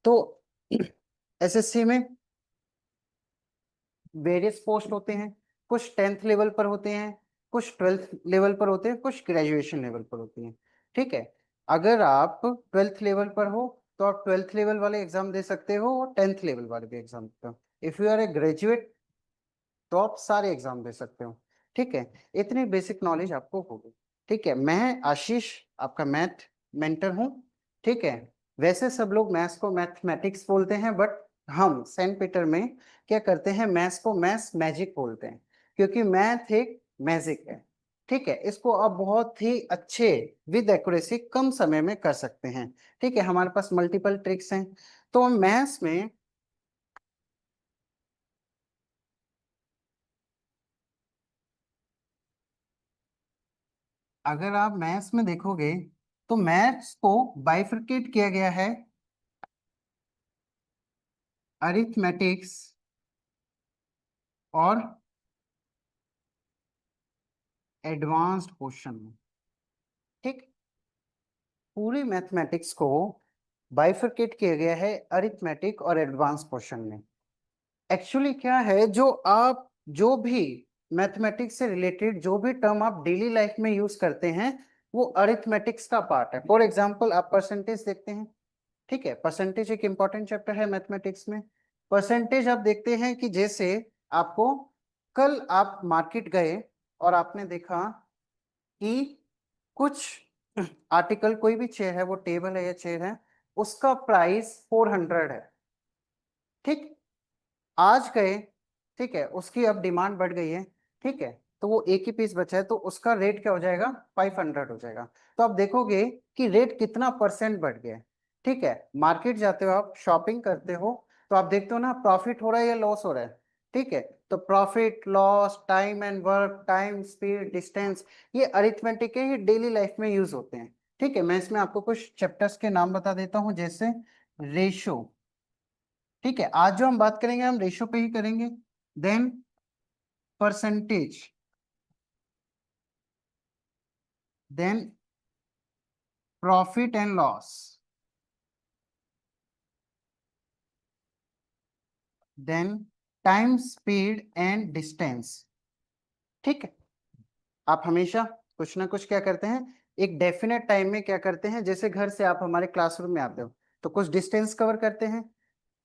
तो एसएससी में various post होते हैं, कुछ 10th लेवल पर होते हैं, कुछ 12th लेवल पर होते हैं, कुछ ग्रेजुएशन लेवल पर होती हैं। ठीक है, अगर आप 12th लेवल पर हो तो आप 12th लेवल वाले एग्जाम दे सकते हो और 10th लेवल वाले भी एग्जाम देते हो। If you are a graduate तो आप सारे एग्जाम दे सकते हो। ठीक है, इतनी बेसिक नॉलेज आपको होगी। ठीक है, मैं आशीष आपका मैथ मेंटर हूँ। ठीक है, वैसे सब लोग मैथ्स को मैथमेटिक्स बोलते हैं, बट हम सेंट पीटर में क्या करते हैं, मैथ्स को मैथ्स मैजिक बोलते हैं, क्योंकि मैथ एक मैजिक है। ठीक है, इसको आप बहुत ही अच्छे विद एक्यूरेसी कम समय में कर सकते हैं। ठीक है, हमारे पास मल्टीपल ट्रिक्स हैं। तो मैथ्स में अगर आप मैथ्स में देखोगे तो मैथ्स को बाइफरकेट किया गया है अरिथमेटिक्स और एडवांस्ड पोर्शन में। ठीक, पूरी मैथमेटिक्स को बाइफरकेट किया गया है अरिथमेटिक और एडवांस पोर्शन में। एक्चुअली क्या है, जो भी मैथमेटिक्स से रिलेटेड जो भी टर्म आप डेली लाइफ में यूज करते हैं वो अरिथमेटिक्स का पार्ट है। फॉर एग्जांपल आप परसेंटेज देखते हैं। ठीक है, परसेंटेज एक इंपॉर्टेंट चैप्टर है मैथमेटिक्स में। परसेंटेज आप देखते हैं कि जैसे आपको कल आप मार्केट गए और आपने देखा कि कुछ आर्टिकल, कोई भी चेयर है, वो टेबल है या चेयर है, उसका प्राइस 400 है। ठीक, आज गए, ठीक है, उसकी अब डिमांड बढ़ गई है। ठीक है, तो वो एक ही पीस बचा है तो उसका रेट क्या हो जाएगा, 500 हो जाएगा। तो आप देखोगे कि रेट कितना परसेंट बढ़ गया है। ठीक है, मार्केट जाते हो आप, शॉपिंग करते हो, तो आप देखते हो ना प्रॉफिट हो रहा है या लॉस हो रहा है। ठीक है, तो profit loss, time and work, time speed distance, ये अरिथमेटिक है, ये डेली लाइफ में यूज होते हैं। ठीक है, मैं इसमें आपको कुछ चैप्टर्स के नाम बता देता हूँ, जैसे रेशो। ठीक है, आज जो हम बात करेंगे हम रेशो पे ही करेंगे। Then percentage, then profit and loss, then time speed and distance. ठीक है, आप हमेशा कुछ ना कुछ क्या करते हैं, एक डेफिनेट टाइम में क्या करते हैं, जैसे घर से आप हमारे क्लासरूम में आते हो तो कुछ डिस्टेंस कवर करते हैं,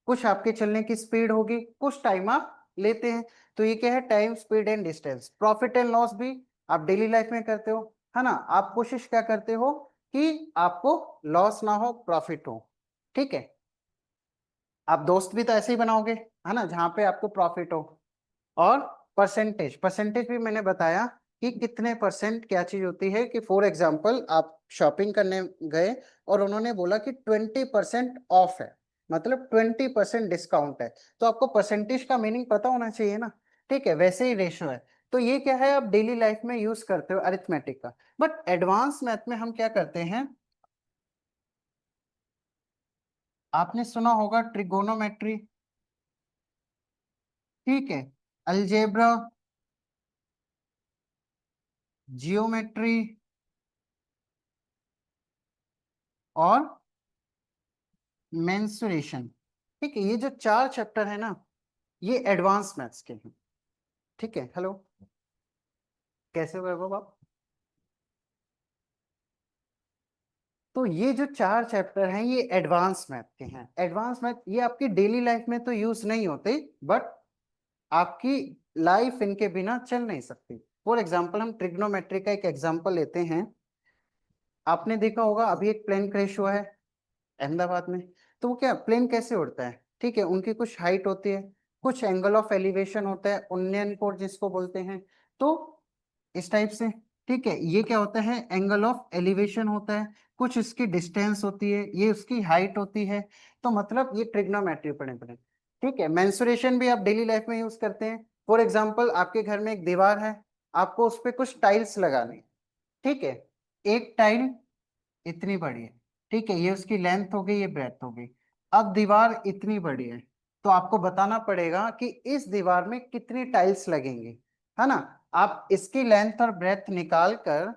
कुछ आपके चलने की स्पीड होगी, कुछ टाइम आप लेते हैं। तो ये क्या है, time speed and distance. Profit and loss भी आप डेली लाइफ में करते हो, है ना। आप कोशिश क्या करते हो कि आपको लॉस ना हो, प्रॉफिट हो। ठीक है, आप दोस्त भी तो ऐसे ही बनाओगे, है ना, जहां पे आपको प्रॉफिट हो। और परसेंटेज, परसेंटेज भी मैंने बताया कि कितने परसेंट क्या चीज होती है, कि फॉर एग्जांपल आप शॉपिंग करने गए और उन्होंने बोला कि 20% ऑफ है, मतलब 20% डिस्काउंट है, तो आपको परसेंटेज का मीनिंग पता होना चाहिए ना। ठीक है, वैसे ही रेशो है। तो ये क्या है, आप डेली लाइफ में यूज करते हो अरिथमेटिक का। बट एडवांस मैथ में हम क्या करते हैं, आपने सुना होगा ट्रिगोनोमेट्री। ठीक है, अलजेब्रा, जियोमेट्री और मेंसुरेशन। ठीक है, ये जो चार चैप्टर है ना, ये एडवांस मैथ्स के हैं। ठीक है, हेलो, कैसे हो वैभव आप। तो ये जो चार चैप्टर हैं ये एडवांस मैथ के हैं। एडवांस मैथ ये आपकी डेली लाइफ में तो यूज नहीं होते, बट आपकी लाइफ इनके बिना चल नहीं सकती। फॉर एग्जाम्पल हम ट्रिग्नोमेट्री का एक एग्जाम्पल लेते हैं। आपने देखा होगा अभी एक प्लेन क्रैश हुआ है अहमदाबाद में। तो वो क्या, प्लेन कैसे उड़ता है, ठीक है, उनकी कुछ हाइट होती है, कुछ एंगल ऑफ एलिवेशन होता है, उन्नयन कोण जिसको बोलते हैं। तो इस टाइप से, ठीक है, ये क्या होता है, एंगल ऑफ एलिवेशन होता है, कुछ इसकी डिस्टेंस होती है, ये उसकी हाइट होती है। तो मतलब ये ट्रिग्नोमेट्री पढ़े पढ़े। ठीक है, मेंसुरेशन भी आप डेली लाइफ में यूज करते हैं। फॉर एग्जाम्पल आपके घर में एक दीवार है, आपको उस पर कुछ टाइल्स लगाने। ठीक है, एक टाइल इतनी बड़ी है, ठीक है, ये उसकी लेंथ हो गई, ये ब्रेथ हो गई। अब दीवार इतनी बड़ी है, तो आपको बताना पड़ेगा कि इस दीवार में कितनी टाइल्स लगेंगी, है ना। आप इसकी लेंथ और ब्रेथ निकाल कर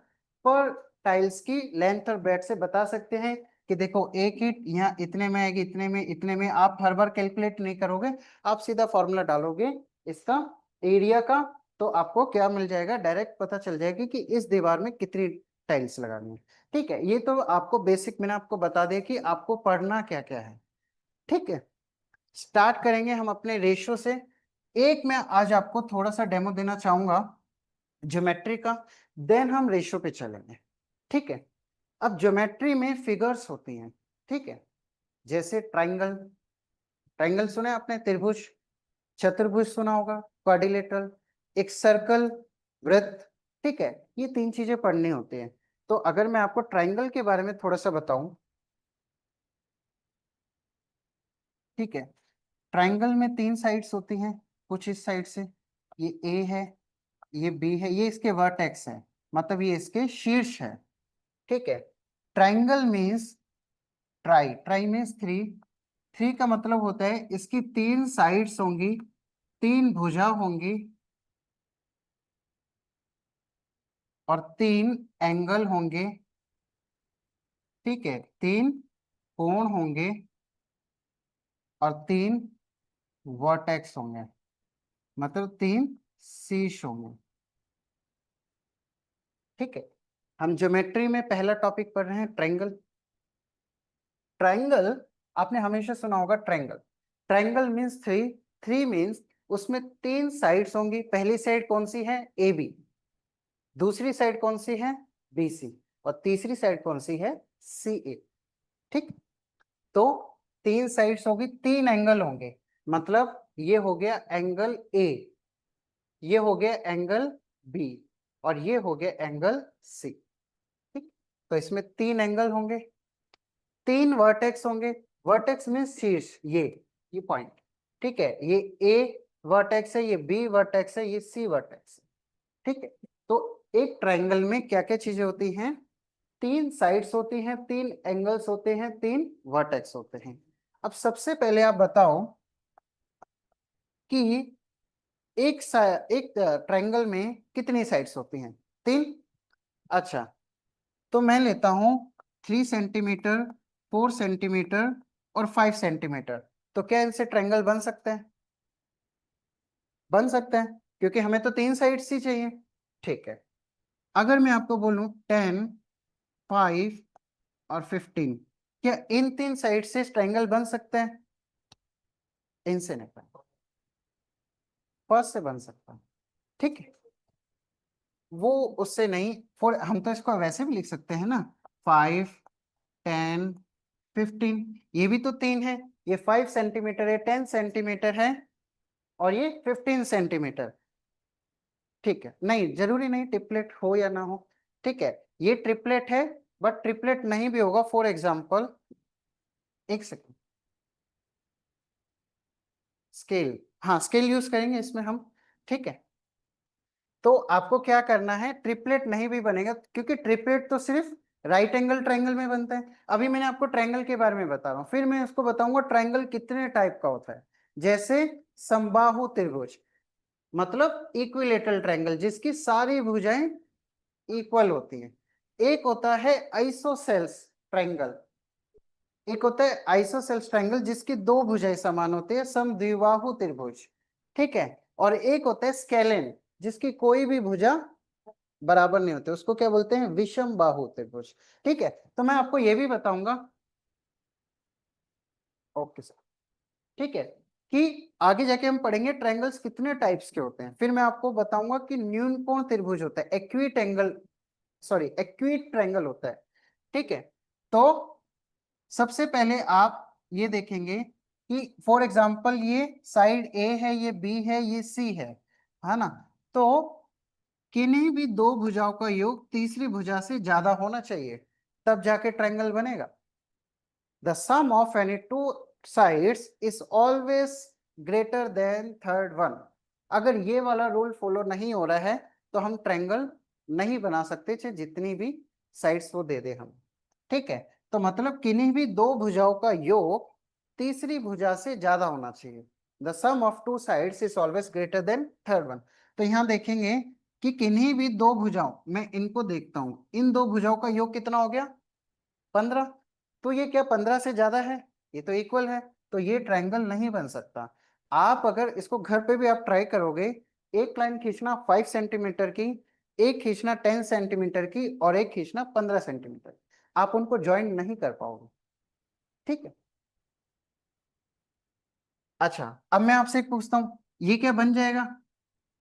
पर टाइल्स की लेंथ और ब्रेथ से बता सकते हैं कि देखो एक ईंट यहाँ इतने में आएगी, इतने में आप हर बार कैलकुलेट नहीं करोगे, आप सीधा फॉर्मूला डालोगे इसका एरिया का, तो आपको क्या मिल जाएगा, डायरेक्ट पता चल जाएगी कि इस दीवार में कितनी टाइल्स लगानी है। ठीक है, ये तो आपको बेसिक मैंने आपको बता दिया कि आपको पढ़ना क्या क्या है। ठीक है, स्टार्ट करेंगे हम अपने रेशियो से। एक मैं आज आपको थोड़ा सा डेमो देना चाहूंगा ज्योमेट्री का, देन हम रेशियो पे चलेंगे। ठीक है, अब ज्योमेट्री में फिगर्स होती हैं। ठीक है, जैसे ट्राइंगल, ट्राइंगल सुने आपने, त्रिभुज, चतुर्भुज सुना होगा, क्वाड्रिलेटरल, एक सर्कल, वृत्त। ठीक है, ये तीन चीजें पढ़नी होती हैं। तो अगर मैं आपको ट्राइंगल के बारे में थोड़ा सा बताऊं, ठीक है, ट्राइंगल में तीन साइड्स होती हैं, कुछ इस साइड से, ये ए है, ये बी है, ये इसके वर्टेक्स है, मतलब ये इसके शीर्ष है। ठीक है, triangle means try, try means three, three का मतलब होता है इसकी तीन साइड्स होंगी, तीन भुजा होंगी और तीन एंगल होंगे। ठीक है, तीन कोण होंगे और तीन वर्टेक्स होंगे, मतलब तीन शीर्ष होंगे। ठीक है, हम ज्योमेट्री में पहला टॉपिक पढ़ रहे हैं ट्रायंगल। ट्रायंगल आपने हमेशा सुना होगा, triangle, triangle means three, three means उसमें तीन साइड्स होंगी। पहली साइड कौन सी है, ए बी, दूसरी साइड कौन सी है, बी सी, और तीसरी साइड कौन सी है, सी ए। ठीक, तो तीन साइड्स होगी, तीन एंगल होंगे, मतलब ये हो गया एंगल ए, ये हो गया एंगल बी, और ये हो गया एंगल सी। ठीक, तो इसमें तीन एंगल होंगे, तीन वर्टेक्स होंगे। वर्टेक्स में शीर्ष, ये पॉइंट। ठीक है, ये ए वर्टेक्स है, ये बी वर्टेक्स है, ये सी वर्टेक्स है। ठीक है, तो एक ट्रायंगल में क्या क्या चीजें होती हैं, तीन साइड्स होती हैं, तीन एंगल्स होते हैं, तीन वर्टेक्स होते हैं। अब सबसे पहले आप बताओ कि एक ट्रायंगल में कितनी साइड्स होती हैं, तीन। अच्छा, तो मैं लेता हूं 3 सेंटीमीटर, 4 सेंटीमीटर और 5 सेंटीमीटर। तो क्या इनसे ट्रायंगल बन सकते हैं, बन सकते हैं, क्योंकि हमें तो तीन साइड्स ही चाहिए। ठीक है, अगर मैं आपको बोलूं 10, 5 और 15, क्या इन तीन साइड से ट्रायंगल बन सकते हैं, इनसे नहीं बन, फर्स्ट से बन सकता है। ठीक है, वो उससे नहीं, फॉर हम तो इसको वैसे भी लिख सकते हैं ना, 5, 10, 15, ये भी तो तीन है, ये 5 सेंटीमीटर है, 10 सेंटीमीटर है, और ये 15 सेंटीमीटर। ठीक है, नहीं जरूरी नहीं ट्रिपलेट हो या ना हो। ठीक है, ये ट्रिपलेट है, बट ट्रिपलेट नहीं भी होगा। फॉर एग्जाम्पल, एक सेकेंड, स्केल, हाँ स्केल यूज करेंगे इसमें हम। ठीक है, तो आपको क्या करना है, ट्रिपलेट नहीं भी बनेगा, क्योंकि ट्रिपलेट तो सिर्फ राइट एंगल ट्रायंगल में बनता है। अभी मैंने आपको ट्रायंगल के बारे में बता रहा हूँ, फिर मैं उसको बताऊंगा ट्रायंगल कितने टाइप का होता है। जैसे समबाहु त्रिभुज, मतलब इक्विलेटरल ट्रायंगल जिसकी सारी भुजाएं इक्वल होती हैं। एक होता है आइसोसेल्स ट्रायंगल, एक होता है आइसोसेल्स ट्रायंगल जिसकी दो भुजाएं समान होती है, समद्विबाहु त्रिभुज। ठीक है, और एक होता है स्केलेन जिसकी कोई भी भुजा बराबर नहीं होते, उसको क्या बोलते हैं, विषम बाहु त्रिभुज। ठीक है, तो मैं आपको ये भी बताऊंगा, ओके सर, ठीक है, कि आगे जाके हम पढ़ेंगे ट्रायंगल्स कितने टाइप्स के होते हैं, फिर मैं आपको बताऊंगा कि न्यून कोण त्रिभुज होता है, acute angle, sorry acute triangle होता है। ठीक है, तो सबसे पहले आप ये देखेंगे कि फॉर एग्जांपल ये साइड ए है, ये बी है, ये सी है ना, तो किन्हीं भी दो भुजाओं का योग तीसरी भुजा से ज्यादा होना चाहिए, तब जाके ट्रायंगल बनेगा। The sum of any two sides is always greater than third one. अगर ये वाला रूल फॉलो नहीं हो रहा है तो हम ट्रायंगल नहीं बना सकते, चाहे जितनी भी साइड्स वो दे दे हम। ठीक है, तो मतलब किन्हीं भी दो भुजाओं का योग तीसरी भुजा से ज्यादा होना चाहिए। The sum of two sides is always greater than third one. तो यहाँ देखेंगे कि किन्हीं भी दो भुजाओं, मैं इनको देखता हूं, इन दो भुजाओं का योग कितना हो गया, 15। तो ये क्या 15 से ज्यादा है? ये तो इक्वल है, तो ये ट्रायंगल नहीं बन सकता। आप अगर इसको घर पे भी आप ट्राई करोगे, एक लाइन खींचना 5 सेंटीमीटर की, एक खींचना 10 सेंटीमीटर की, और एक खींचना 15 सेंटीमीटर, आप उनको ज्वाइन नहीं कर पाओगे। ठीक है। अच्छा, अब मैं आपसे एक पूछता हूँ, ये क्या बन जाएगा?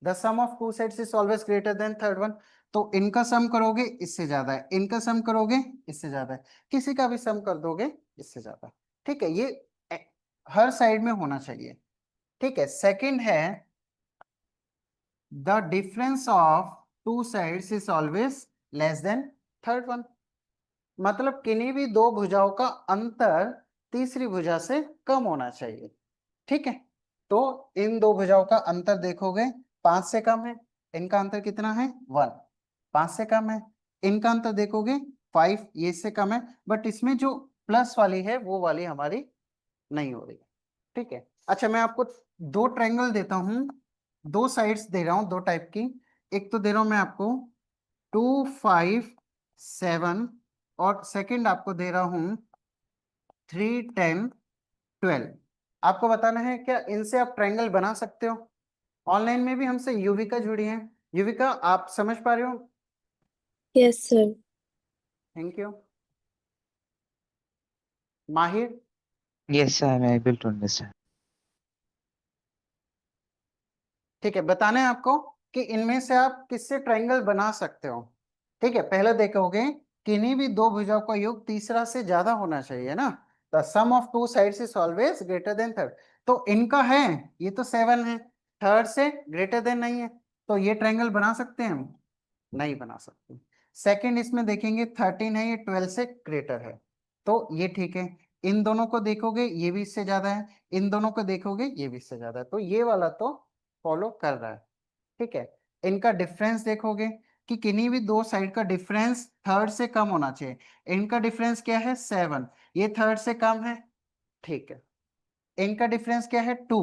The sum of two sets is always greater than third one. तो इनका सम करोगे इससे ज्यादा है, इनका सम करोगे इससे ज्यादा है, किसी का भी सम कर दोगे इससे ज्यादा है। ठीक है, ये हर साइड में होना चाहिए। ठीक है, सेकंड है, the difference of two sides is always less than third one. मतलब किन्हीं भी दो भुजाओं का अंतर तीसरी भुजा से कम होना चाहिए। ठीक है, तो इन दो भुजाओं का अंतर देखोगे 5 से कम है, इनका अंतर कितना है 1, 5 से कम है। इनका अंतर देखोगे 5, ये इससे कम है, बट इसमें जो प्लस वाली है वो वाली हमारी नहीं हो रही है। ठीक है। अच्छा, मैं आपको दो ट्रायंगल देता हूं, दो साइड्स दे रहा हूं दो टाइप की। एक तो दे रहा हूं मैं आपको 2 5 7, और सेकंड आपको दे रहा हूं 3 10 12। आपको बताना है क्या इनसे आप ट्रायंगल बना सकते हो? ऑनलाइन में भी हमसे युविका जुड़ी है। युविका, आप समझ पा रहे हो? Yes sir. Thank you. माहिर? Yes, I am able to understand. ठीक है, बताना है आपको कि इनमें से आप किससे ट्रायंगल बना सकते हो। ठीक है, पहले देखोगे किन्हीं भी दो भुजाओं का योग तीसरा से ज्यादा होना चाहिए ना। The sum of two sides is always greater than third. तो इनका है, ये तो 7 है, थर्ड से ग्रेटर देन नहीं है, तो ये ट्रायंगल बना सकते हैं हम? नहीं बना सकते। सेकंड, इसमें देखेंगे 13 है, ये 12 से ग्रेटर है, तो ये ठीक है। इन दोनों को देखोगे ये भी इससे ज्यादा है, इन दोनों को देखोगे ये भी इससे ज्यादा है, तो ये वाला तो फॉलो कर रहा है। ठीक है। इनका डिफरेंस देखोगे कि किन्हीं भी दो साइड का डिफरेंस थर्ड से कम होना चाहिए। इनका डिफरेंस क्या है 7, ये थर्ड से कम है। ठीक है। इनका डिफरेंस क्या है 2,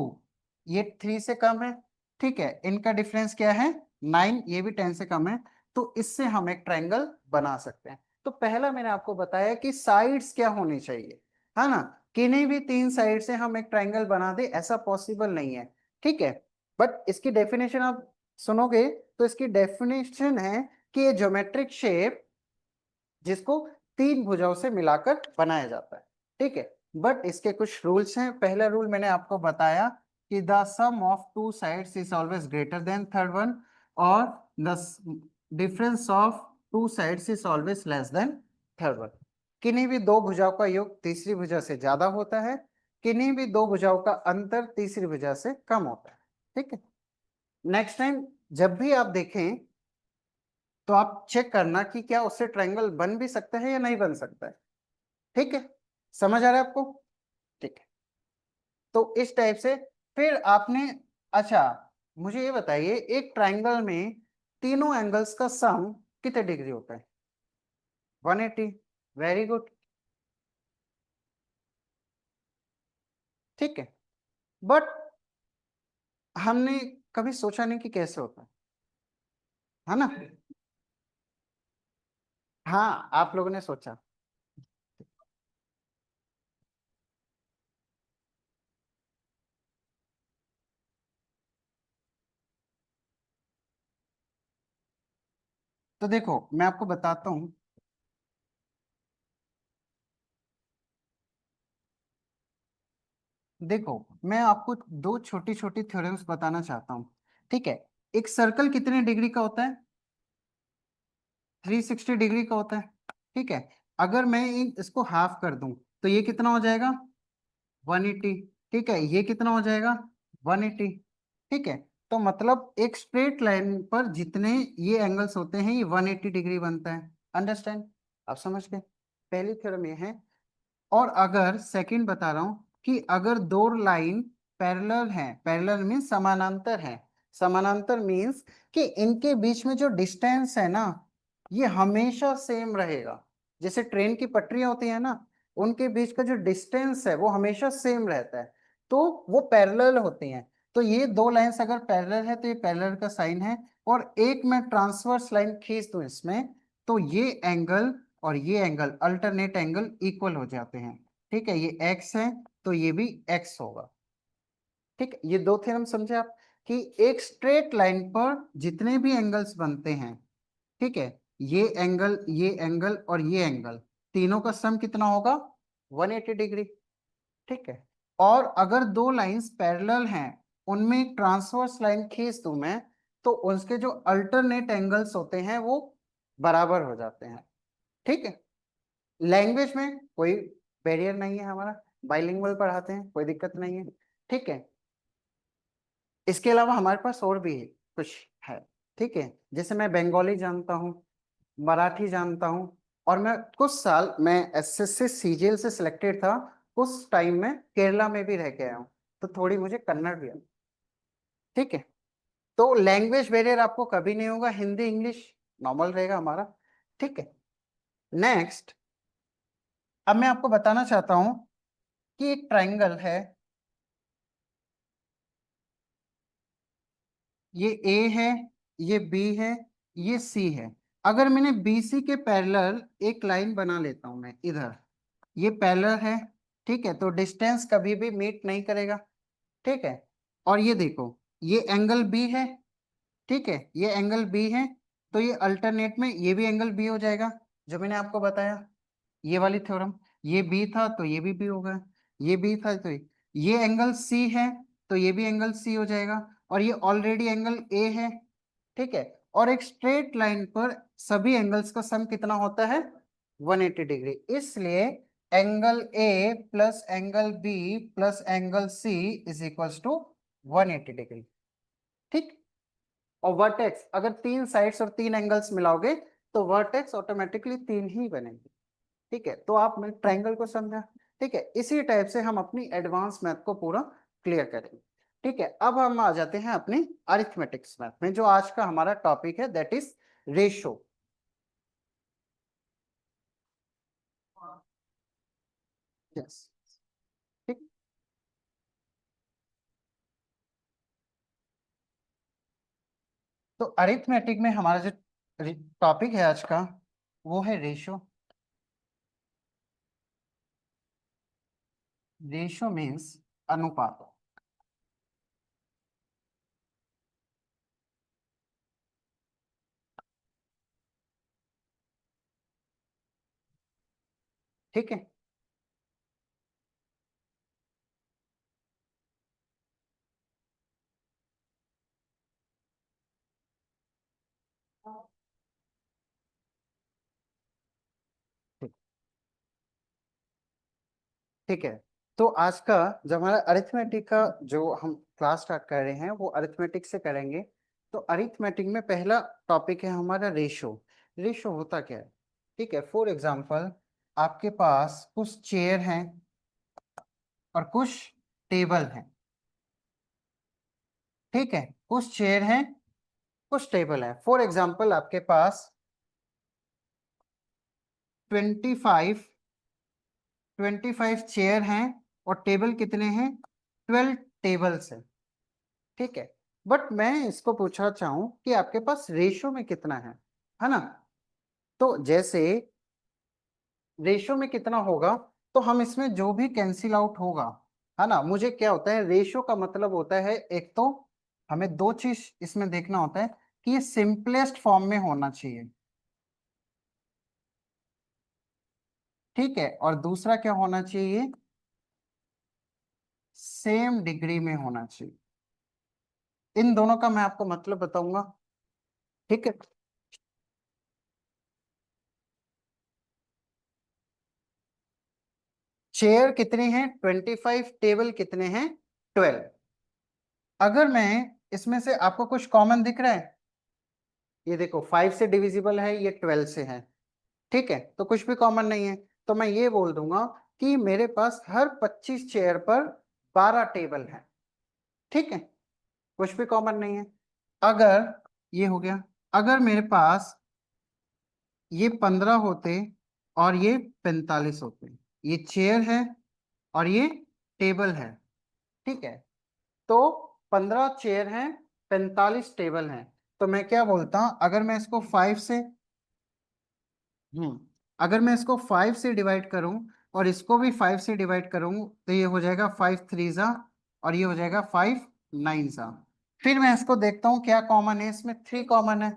ये 3 से कम है। ठीक है। इनका डिफरेंस क्या है 9, ये भी 10 से कम है। तो इससे हम एक ट्रायंगल बना सकते हैं। तो पहला मैंने आपको बताया कि साइड्स क्या होनी चाहिए, है ना। किन्हीं भी तीन साइड से हम एक ट्रायंगल बना दे, ऐसा पॉसिबल नहीं है। ठीक है। बट इसकी डेफिनेशन आप सुनोगे तो इसकी डेफिनेशन है कि ये ज्योमेट्रिक शेप जिसको तीन भुजाओं से मिलाकर बनाया जाता है। ठीक है। बट इसके कुछ रूल्स हैं। पहला रूल मैंने आपको बताया कि the sum of two sides is always greater than third one, और the difference of two sides is always less than third one. किन्हीं भी दो भुजाओं का योग तीसरी भुजा से ज्यादा होता है, किन्हीं भी दो भुजाओं का अंतर तीसरी भुजा से कम होता है। ठीक है। नेक्स्ट टाइम जब भी आप देखें तो आप चेक करना कि क्या उससे ट्रायंगल बन भी सकता है या नहीं बन सकता है। ठीक है, समझ आ रहा है आपको? ठीक है, तो इस टाइप से फिर आपने, अच्छा मुझे ये बताइए, एक ट्रायंगल में तीनों एंगल्स का सम कितने डिग्री होता है? 180। Very good. ठीक है, बट हमने कभी सोचा नहीं कि कैसे होता है ना। हाँ, आप लोगों ने सोचा। तो देखो मैं आपको बताता हूँ। देखो, मैं आपको दो छोटी छोटी थ्योरम्स बताना चाहता हूँ। ठीक है। एक सर्कल कितने डिग्री का होता है? 360 डिग्री का होता है। ठीक है। अगर मैं इसको हाफ कर दूं तो ये कितना हो जाएगा? 180। ठीक है, ये कितना हो जाएगा? 180। ठीक है। तो मतलब एक स्ट्रेट लाइन पर जितने ये एंगल्स होते हैं ये 180 डिग्री बनता है। अंडरस्टैंड? आप समझ गए? पहली थ्योरम ये है। और अगर सेकंड बता रहा हूं कि अगर दो लाइन पैरेलल हैं, पैरेलल मीन्स समानांतर हैं, समानांतर मीन्स कि इनके बीच में जो डिस्टेंस है ना ये हमेशा सेम रहेगा। जैसे ट्रेन की पटरियां होती है ना, उनके बीच का जो डिस्टेंस है वो हमेशा सेम रहता है, तो वो पैरेलल होती हैं। तो ये दो लाइंस अगर पैरेलल है तो ये पैरेलल का साइन है। और एक मैं ट्रांसवर्स लाइन खींच दूं इसमें, तो ये एंगल और ये एंगल अल्टरनेट एंगल इक्वल हो जाते हैं। ठीक है, ये x है तो ये भी x होगा। ठीक है, ये दो थ्योरम समझे आप कि एक स्ट्रेट लाइन पर जितने भी एंगल्स बनते हैं, ठीक है, ये एंगल और ये एंगल, तीनों का सम कितना होगा? 180 डिग्री। ठीक है, और अगर दो लाइंस पैरेलल हैं, उनमें एक ट्रांसवर्स लाइन खींच दूं मैं, तो उसके जो अल्टरनेट एंगल्स होते हैं वो बराबर हो जाते हैं। ठीक है, लैंग्वेज में कोई बैरियर नहीं है, हमारा बाइलिंगुअल पढ़ाते हैं, कोई दिक्कत नहीं है। ठीक है, इसके अलावा हमारे पास और भी कुछ है। ठीक है, जैसे मैं बंगाली जानता हूँ, मराठी जानता हूँ, और मैं कुछ साल मैं एसएससी सीजीएल से सिलेक्टेड था, उस टाइम में केरला में भी रह के आया हूँ, तो थोड़ी मुझे कन्नड़ भी आती। ठीक है, तो लैंग्वेज बैरियर आपको कभी नहीं होगा, हिंदी इंग्लिश नॉर्मल रहेगा हमारा। ठीक है, नेक्स्ट, अब मैं आपको बताना चाहता हूँ कि एक ट्राइंगल है, ये ए है, ये बी है, ये सी है। अगर मैंने बीसी के पैरेलल एक लाइन बना लेता हूं मैं इधर, ये पैरेलल है, ठीक है, तो डिस्टेंस कभी भी मीट नहीं करेगा। ठीक है, और ये देखो, ये एंगल बी है, ठीक है, ये एंगल बी है, तो ये अल्टरनेट में ये भी एंगल बी हो जाएगा, जो मैंने आपको बताया ये वाली थ्योरम। ये बी था तो ये भी बी होगा, ये बी था तो ये एंगल सी है, तो ये भी एंगल सी हो जाएगा, और ये ऑलरेडी एंगल ए है। ठीक है, और एक स्ट्रेट लाइन पर सभी एंगल्स का सम कितना होता है? 180 डिग्री। इसलिए angle A plus angle B plus angle C is equals to 180 degree. ठीक, और वर्टेक्स अगर तीन साइड्स और तीन एंगल्स मिलाओगे तो वर्टेक्स ऑटोमेटिकली तीन ही बनेंगे। ठीक है, तो आप ट्रायंगल को समझा। ठीक है, इसी टाइप से हम अपनी एडवांस मैथ को पूरा क्लियर करेंगे। ठीक है, अब हम आ जाते हैं अपनी अरिथमेटिक्स मैथ में, जो आज का हमारा टॉपिक है, दैट इज रेशो। यस, ठीक, तो अरिथमेटिक में हमारा जो टॉपिक है आज का, वो है रेशो। रेशो मीन्स अनुपात। ठीक है, ठीक, ठीक है, तो आज का जो हमारा अरिथमेटिक का जो हम क्लास स्टार्ट कर रहे हैं, वो अरिथमेटिक से करेंगे। तो अरिथमेटिक में पहला टॉपिक है हमारा रेशो। रेशो होता क्या है? ठीक है, फॉर एग्जांपल, आपके पास कुछ चेयर हैं और कुछ टेबल हैं। ठीक है, कुछ चेयर हैं, कुछ टेबल हैं। फॉर एग्जांपल, आपके पास 25 25 चेयर हैं और टेबल कितने हैं? 12 टेबल्स हैं। ठीक है, बट मैं इसको पूछना चाहूं कि आपके पास रेशो में कितना है ना? तो जैसे रेशो में कितना होगा, तो हम इसमें जो भी कैंसिल आउट होगा, है ना, मुझे क्या होता है, रेशो का मतलब होता है, एक तो हमें दो चीज इसमें देखना होता है कि ये सिंपलेस्ट फॉर्म में होना चाहिए। ठीक है, और दूसरा क्या होना चाहिए? सेम डिग्री में होना चाहिए। इन दोनों का मैं आपको मतलब बताऊंगा। ठीक है, चेयर कितने हैं? 25, टेबल कितने हैं? 12। अगर मैं इसमें से आपको कुछ कॉमन दिख रहा है, ये देखो 5 से डिविजिबल है, ये 12 से है। ठीक है, तो कुछ भी कॉमन नहीं है, तो मैं ये बोल दूंगा कि मेरे पास हर 25 चेयर पर 12 टेबल है। ठीक है, कुछ भी कॉमन नहीं है। अगर ये हो गया, अगर मेरे पास ये 15 होते और ये 45 होते, ये चेयर है और ये टेबल है। ठीक है, तो 15 चेयर हैं, 45 टेबल हैं, तो मैं क्या बोलता हूं, अगर मैं इसको 5 से अगर मैं इसको 5 से डिवाइड करूं और इसको भी 5 से डिवाइड करूं तो ये हो जाएगा 5 3 ज़ा और ये हो जाएगा 5 9 ज़ा। फिर मैं इसको देखता हूँ क्या कॉमन है, इसमें 3 कॉमन है।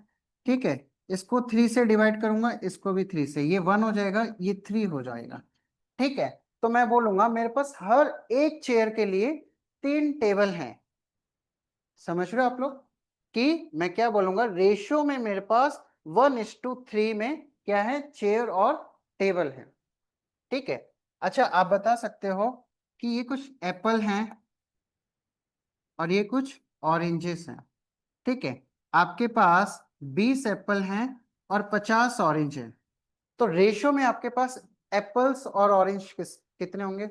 ठीक है, इसको 3 से डिवाइड करूंगा, इसको भी 3 से, ये 1 हो जाएगा, ये 3 हो जाएगा। ठीक है, तो मैं बोलूंगा मेरे पास हर एक चेयर के लिए 3 टेबल हैं। समझ रहे हो आप लोग कि मैं क्या बोलूंगा, रेशियो में मेरे पास 1:3 में क्या है, चेयर और टेबल है। ठीक है, अच्छा आप बता सकते हो कि ये कुछ एप्पल हैं और ये कुछ ऑरेंजेस हैं। ठीक है, आपके पास 20 एप्पल हैं और 50 ऑरेंज हैं, तो रेशियो में आपके पास एप्पल्स और ऑरेंज कितने होंगे?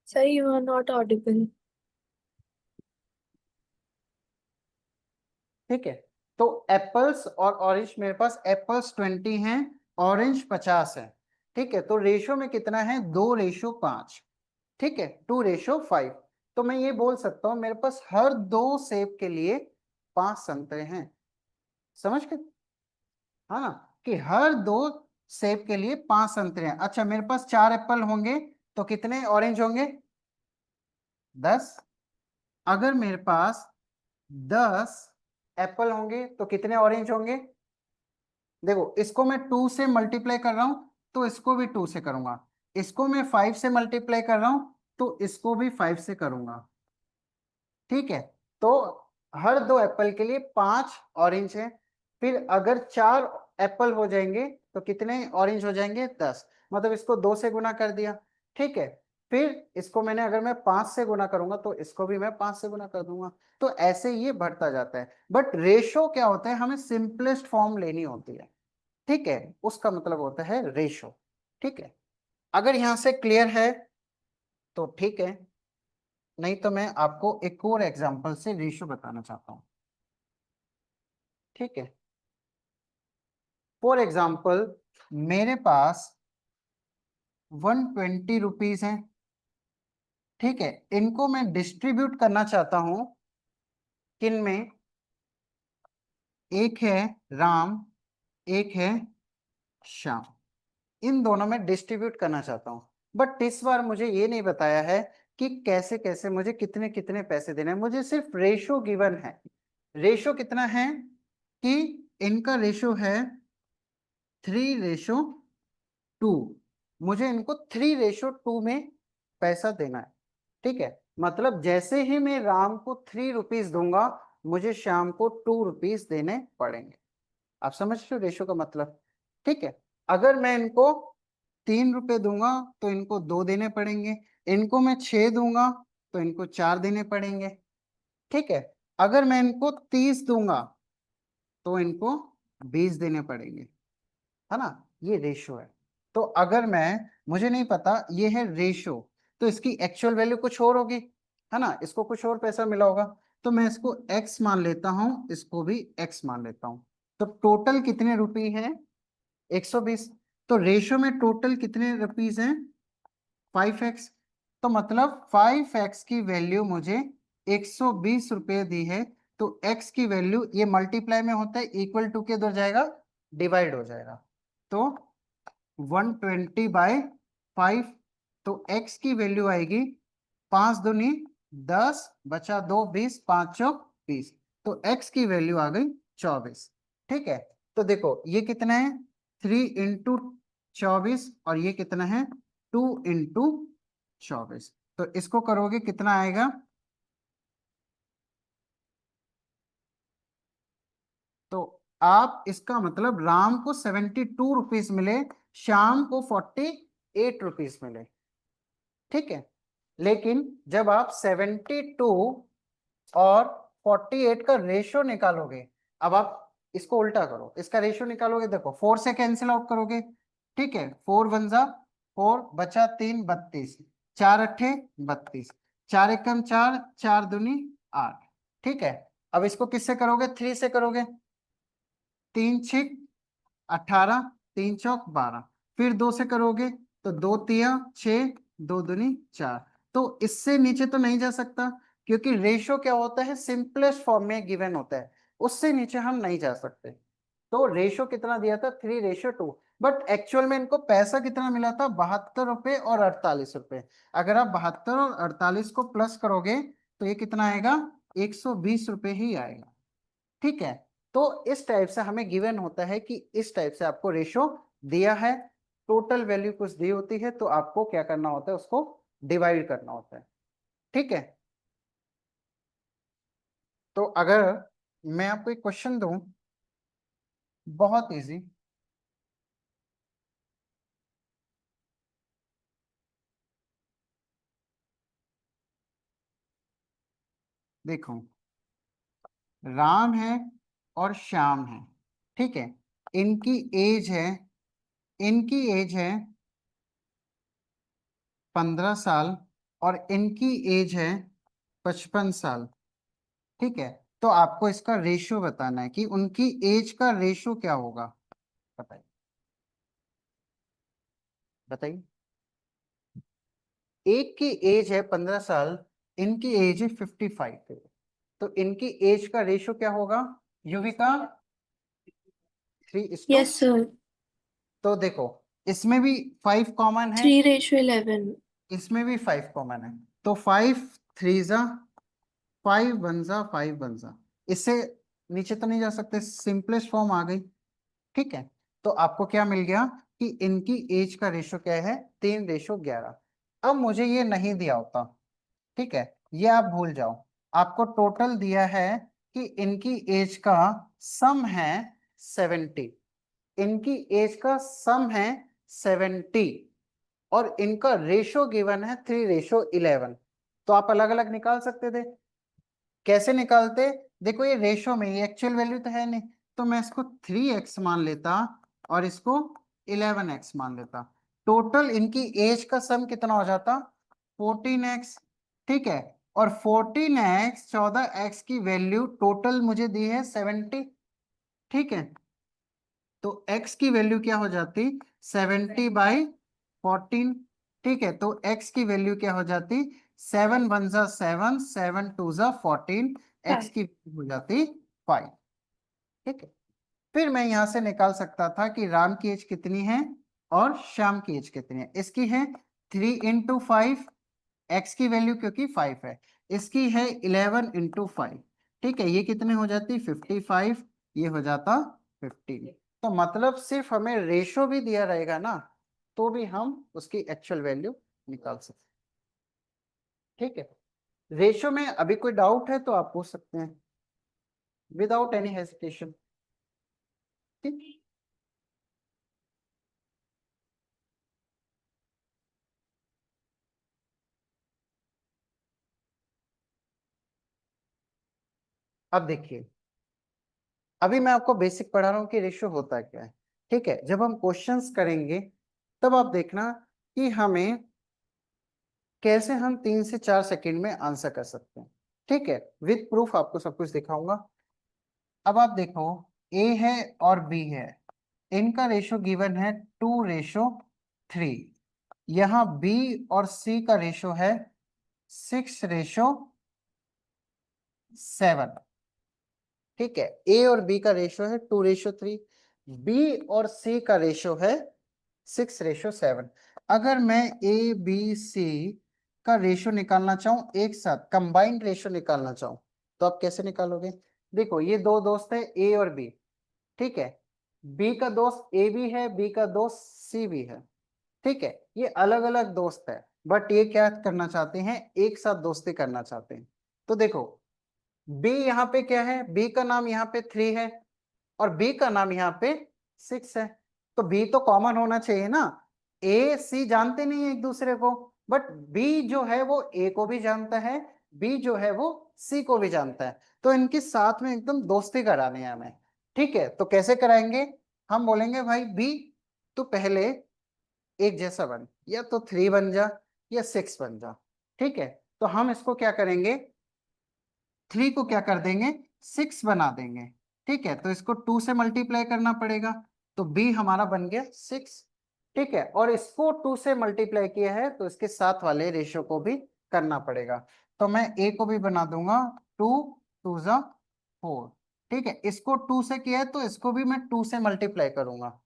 Sir, you are not audible. ठीक है, तो एप्पल्स और ऑरेंज, मेरे पास एप्पल्स 20 हैं, ऑरेंज 50 है। ठीक है, तो रेशियो में कितना है, 2:5। ठीक है, 2:5। तो मैं ये बोल सकता हूं मेरे पास हर 2 सेब के लिए 5 संतरे हैं। समझ के, हाँ ना, कि हर 2 सेब के लिए 5 संतरे हैं। अच्छा, मेरे पास 4 एप्पल होंगे तो कितने ऑरेंज होंगे? 10। अगर मेरे पास 10 एप्पल होंगे तो कितने ऑरेंज होंगे? देखो, इसको मैं 2 से मल्टीप्लाई कर रहा हूं तो इसको भी 2 से करूंगा, इसको मैं 5 से मल्टीप्लाई कर रहा हूं तो इसको भी 5 से करूंगा। ठीक है, तो हर 2 एप्पल के लिए 5 ऑरेंज है। फिर अगर 4 एप्पल हो जाएंगे तो कितने ऑरेंज हो जाएंगे? 10। मतलब इसको 2 से गुना कर दिया। ठीक है, फिर इसको मैंने, अगर मैं 5 से गुना करूंगा तो इसको भी मैं 5 से गुना कर दूंगा। तो ऐसे ये बढ़ता जाता है। बट रेशो क्या होता है, हमें सिंपलेस्ट फॉर्म लेनी होती है। ठीक है, उसका मतलब होता है रेशो। ठीक है, अगर यहां से क्लियर है तो ठीक है, नहीं तो मैं आपको एक और एग्जांपल से रेशो बताना चाहता हूं। ठीक है, फॉर एग्जांपल मेरे पास 120 रुपीज हैं। ठीक है, इनको मैं डिस्ट्रीब्यूट करना चाहता हूं, किन में? एक है राम, एक है श्याम, इन दोनों में डिस्ट्रीब्यूट करना चाहता हूं। बट इस बार मुझे ये नहीं बताया है कि कैसे कैसे मुझे कितने कितने पैसे देने हैं, मुझे सिर्फ रेशो गिवन है। रेशो कितना है कि इनका रेशो है 3:2। मुझे इनको 3:2 में पैसा देना है। ठीक है, मतलब जैसे ही मैं राम को 3 रुपीज दूंगा, मुझे शाम को 2 रुपीज देने पड़ेंगे। आप समझ रहे हो रेशो का मतलब? ठीक है, अगर मैं इनको 3 रुपए दूंगा तो इनको 2 देने पड़ेंगे, इनको मैं 6 दूंगा तो इनको 4 देने पड़ेंगे। ठीक है, अगर मैं इनको 30 दूंगा तो इनको 20 देने पड़ेंगे। है ना, ये रेशो है। तो अगर मैं, मुझे नहीं पता, ये है रेशो, तो इसकी एक्चुअल वैल्यू कुछ और होगी, है ना, इसको कुछ और पैसा मिला होगा। तो मैं इसको x मान लेता हूं, इसको भी x मान लेता हूं। तो टोटल कितने रुपए हैं? 120। तो रेशो में टोटल कितने रुपीज हैं? 5x। तो मतलब 5x की वैल्यू मुझे 120 रुपये दी है। तो x की वैल्यू, ये मल्टीप्लाई में होता है, इक्वल टू के इधर जाएगा, डिवाइड हो जाएगा। तो 120/5। तो x की वैल्यू आएगी 5 दूनी 10, बचा 2 20, 5 चौक 20। तो x की वैल्यू आ गई 24। ठीक है, तो देखो ये कितना है, 3 × 24, और ये कितना है, 2 × 24। तो इसको करोगे कितना आएगा? तो आप, इसका मतलब राम को 72 रुपीज मिले शाम को 48 रुपीज मिले, ठीक है। लेकिन जब आप 72 और 48 का रेशियो निकालोगे, अब आप इसको उल्टा करो, इसका रेशियो निकालोगे, देखो 4 से कैंसिल आउट करोगे, ठीक है, 4 वन जा 4, बचा 3, 32, 4 अट्ठे 32, 4 एकम 4, 4 दूनी 8, ठीक है। अब इसको किससे करोगे, 3 से करोगे, 3 छिक 18, 3 चौक 12, फिर 2 से करोगे तो 2 तिया 6, 2 दूनी 4। तो इससे नीचे तो नहीं जा सकता, क्योंकि रेशो क्या होता है, सिंपलेस्ट फॉर्म में गिवन होता है, उससे नीचे हम नहीं जा सकते। तो रेशो कितना दिया था, 3:2, बट एक्चुअल में इनको पैसा कितना मिला था, 72 रुपए और 48 रुपए। अगर आप 72 और 48 को प्लस करोगे तो ये कितना आएगा, 120 रुपए ही आएगा, ठीक है। तो इस टाइप से हमें गिवन होता है कि इस टाइप से आपको रेशो दिया है, टोटल वैल्यू कुछ दी होती है, तो आपको क्या करना होता है, उसको डिवाइड करना होता है, ठीक है। तो अगर मैं आपको एक क्वेश्चन दूं, बहुत इजी, देखो, राम है और श्याम है, ठीक है, इनकी एज है, इनकी एज है 15 साल और इनकी एज है 55 साल, ठीक है। तो आपको इसका रेशियो बताना है कि उनकी एज का रेशियो क्या होगा, बताइए बताइए। एक की एज है 15 साल, इनकी एज है 55, तो इनकी एज का रेशियो क्या होगा, युविका, 3:, Yes, sir. तो देखो इसमें भी 5 कॉमन है, 3:11. इसमें भी 5 कॉमन है, तो 5 3 जा 5 1 जा 5 1 जा, इससे नीचे तो नहीं जा सकते, सिंपलेस्ट फॉर्म आ गई, ठीक है। तो आपको क्या मिल गया कि इनकी एज का रेशियो क्या है, 3:11। अब मुझे ये नहीं दिया होता, ठीक है, ये आप भूल जाओ, आपको टोटल दिया है कि इनकी एज का सम है 70, इनकी एज का सम है 70 और इनका रेशो गिवन है 3:11। तो आप अलग अलग निकाल सकते थे, कैसे निकालते, देखो ये रेशो में, ये एक्चुअल वैल्यू तो है नहीं, तो मैं इसको 3x मान लेता और इसको 11x मान लेता, टोटल इनकी एज का सम कितना हो जाता, 14x, ठीक है। और 14x 14x की वैल्यू टोटल मुझे दी है 70, ठीक है। तो x की वैल्यू क्या हो जाती, 70/14, ठीक है। तो x की वैल्यू क्या हो जाती, 7 1 जा 7, 7 2 जा 14, x 5. की वैल्यू हो जाती 5, ठीक है। फिर मैं यहां से निकाल सकता था कि राम की एज कितनी है और श्याम की एज कितनी है, इसकी है 3 × 5, x की वैल्यू क्योंकि 5 है, इसकी है 11 × 5, ठीक है, ये कितने हो जाती 55, ये हो जाता 15। तो मतलब सिर्फ हमें रेशो भी दिया रहेगा ना, तो भी हम उसकी एक्चुअल वैल्यू निकाल सकते हैं, ठीक है। रेशो में अभी कोई डाउट है तो आप पूछ सकते हैं, विदाउट एनी हेजिटेशन, ठीक। अब देखिए, अभी मैं आपको बेसिक पढ़ा रहा हूँ कि रेशियो होता क्या है, ठीक है। जब हम क्वेश्चंस करेंगे तब आप देखना कि हमें कैसे हम 3 से 4 सेकंड में आंसर कर सकते हैं, ठीक है, विद प्रूफ आपको सब कुछ दिखाऊंगा। अब आप देखो, ए है और बी है, इनका रेशियो गिवन है 2:3, यहाँ बी और सी का रेशियो है 6:7, ठीक है। ए और बी का रेशियो है 2:3, बी और सी का रेशियो है 6:7। अगर मैं ए बी सी का रेशियो निकालना चाहूं, एक साथ कंबाइंड रेशियो निकालना चाहूं, तो आप कैसे निकालोगे, देखो ये दो दोस्त है ए और बी, ठीक है, बी का दोस्त ए भी है, बी का दोस्त सी भी है, ठीक है, ये अलग अलग दोस्त है, बट ये क्या करना चाहते हैं, एक साथ दोस्ती करना चाहते हैं। तो देखो बी यहाँ पे क्या है, बी का नाम यहाँ पे 3 है और बी का नाम यहाँ पे 6 है, तो बी तो कॉमन होना चाहिए ना, ए सी जानते नहीं है एक दूसरे को, बट बी जो है वो ए को भी जानता है, बी जो है वो सी को भी जानता है, तो इनके साथ में एकदम दोस्ती करानी है हमें। ठीक है, तो कैसे कराएंगे, हम बोलेंगे भाई बी तो पहले एक जैसा बन, या तो 3 बन जा या 6 बन जा। ठीक है, तो हम इसको क्या करेंगे, 3 को क्या कर देंगे, 6 बना देंगे। ठीक है, तो इसको 2 से मल्टीप्लाई करना पड़ेगा, तो बी हमारा बन गया 6। ठीक है, और इसको 2 से मल्टीप्लाई किया है तो इसके साथ वाले रेशियो को भी करना पड़ेगा, तो मैं ए को भी बना दूंगा 2 2 जा 4। ठीक है, इसको 2 से किया है तो इसको भी मैं 2 से मल्टीप्लाई करूंगा।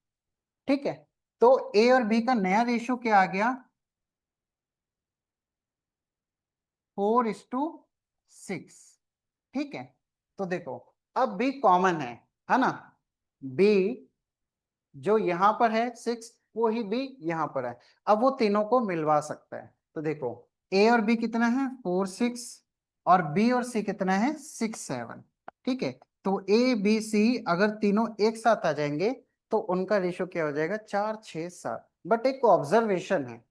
ठीक है, तो ए और बी का नया रेशियो क्या आ गया, 4:6। ठीक है, तो देखो अब बी कॉमन है ना, बी जो यहां पर है 6 वो ही बी यहां पर है, अब वो तीनों को मिलवा सकता है। तो देखो ए और बी कितना है 4 6, और बी और सी कितना है 6 7। ठीक है, तो ए बी सी अगर तीनों एक साथ आ जाएंगे तो उनका रेशियो क्या हो जाएगा 4 6 7। बट एक ऑब्जर्वेशन है,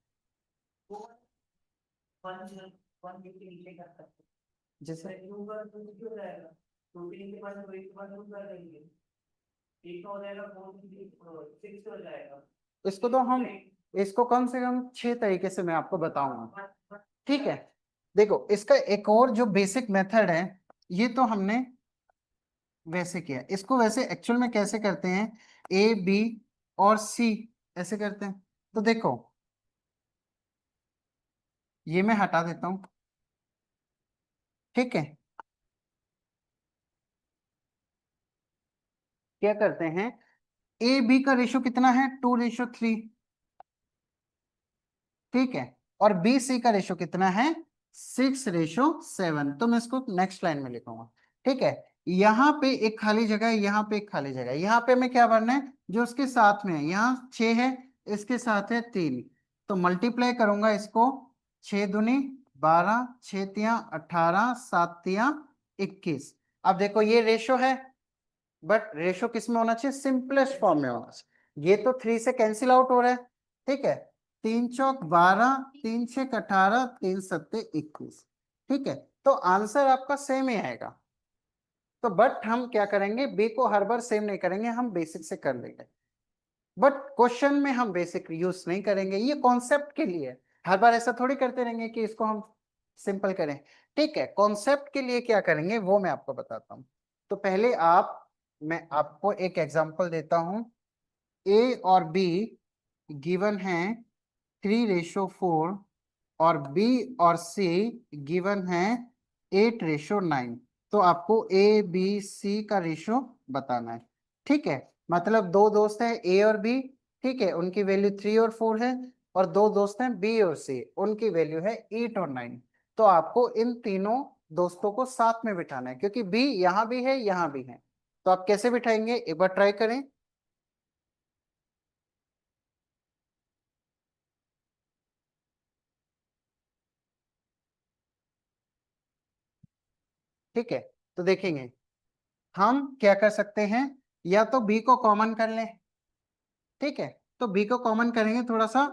जैसे इसको तो हम इसको कम से कम 6 तरीके से मैं आपको बताऊंगा। ठीक है, देखो इसका एक और जो बेसिक मेथड है, ये तो हमने वैसे किया, इसको वैसे एक्चुअल में कैसे करते हैं, ए बी और सी ऐसे करते हैं। तो देखो ये मैं हटा देता हूं। ठीक है, क्या करते हैं, ए बी का रेशियो कितना है 2:3। ठीक है, और बी सी का रेशियो कितना है 6:7। तो मैं इसको नेक्स्ट लाइन में लिखूंगा। ठीक है, यहाँ पे एक खाली जगह है, यहाँ पे एक खाली जगह है, यहाँ पे मैं क्या भरना है जो उसके साथ में है, यहाँ 6 है, इसके साथ है 3, तो मल्टीप्लाई करूंगा इसको, 6 दूनी 12, 6 तिया 18, 7 तिया 21। अब देखो ये रेशो है, बट रेशो किस में होना चाहिए, सिंपलेस्ट फॉर्म में होना चाहिए, ये तो 3 से कैंसिल आउट हो रहा है। ठीक है, 3 चौक 12, 3 छक 18, 3 सत्ते 21। ठीक है, तो आंसर आपका सेम ही आएगा। तो बट हम क्या करेंगे, बी को हर बार सेम नहीं करेंगे, हम बेसिक से कर लेंगे, बट क्वेश्चन में हम बेसिक यूज नहीं करेंगे, ये कॉन्सेप्ट के लिए है। हर बार ऐसा थोड़ी करते रहेंगे कि इसको हम सिंपल करें। ठीक है, कॉन्सेप्ट के लिए क्या करेंगे वो मैं आपको बताता हूँ। तो पहले मैं आपको एक एग्जांपल देता हूँ, ए और बी गिवन है 3:4, और बी और सी गिवन है 8:9। तो आपको ए बी सी का रेशो बताना है। ठीक है, मतलब दो दोस्त हैं ए और बी, ठीक है, उनकी वैल्यू 3 और 4 है, और दो दोस्त हैं बी और सी, उनकी वैल्यू है 8 और 9। तो आपको इन तीनों दोस्तों को साथ में बिठाना है, क्योंकि बी यहाँ भी है यहाँ भी है। तो आप कैसे बिठाएंगे, एक बार ट्राई करें। ठीक है, तो देखेंगे हम क्या कर सकते हैं, या तो बी को कॉमन कर लें। ठीक है, तो बी को कॉमन करेंगे, थोड़ा सा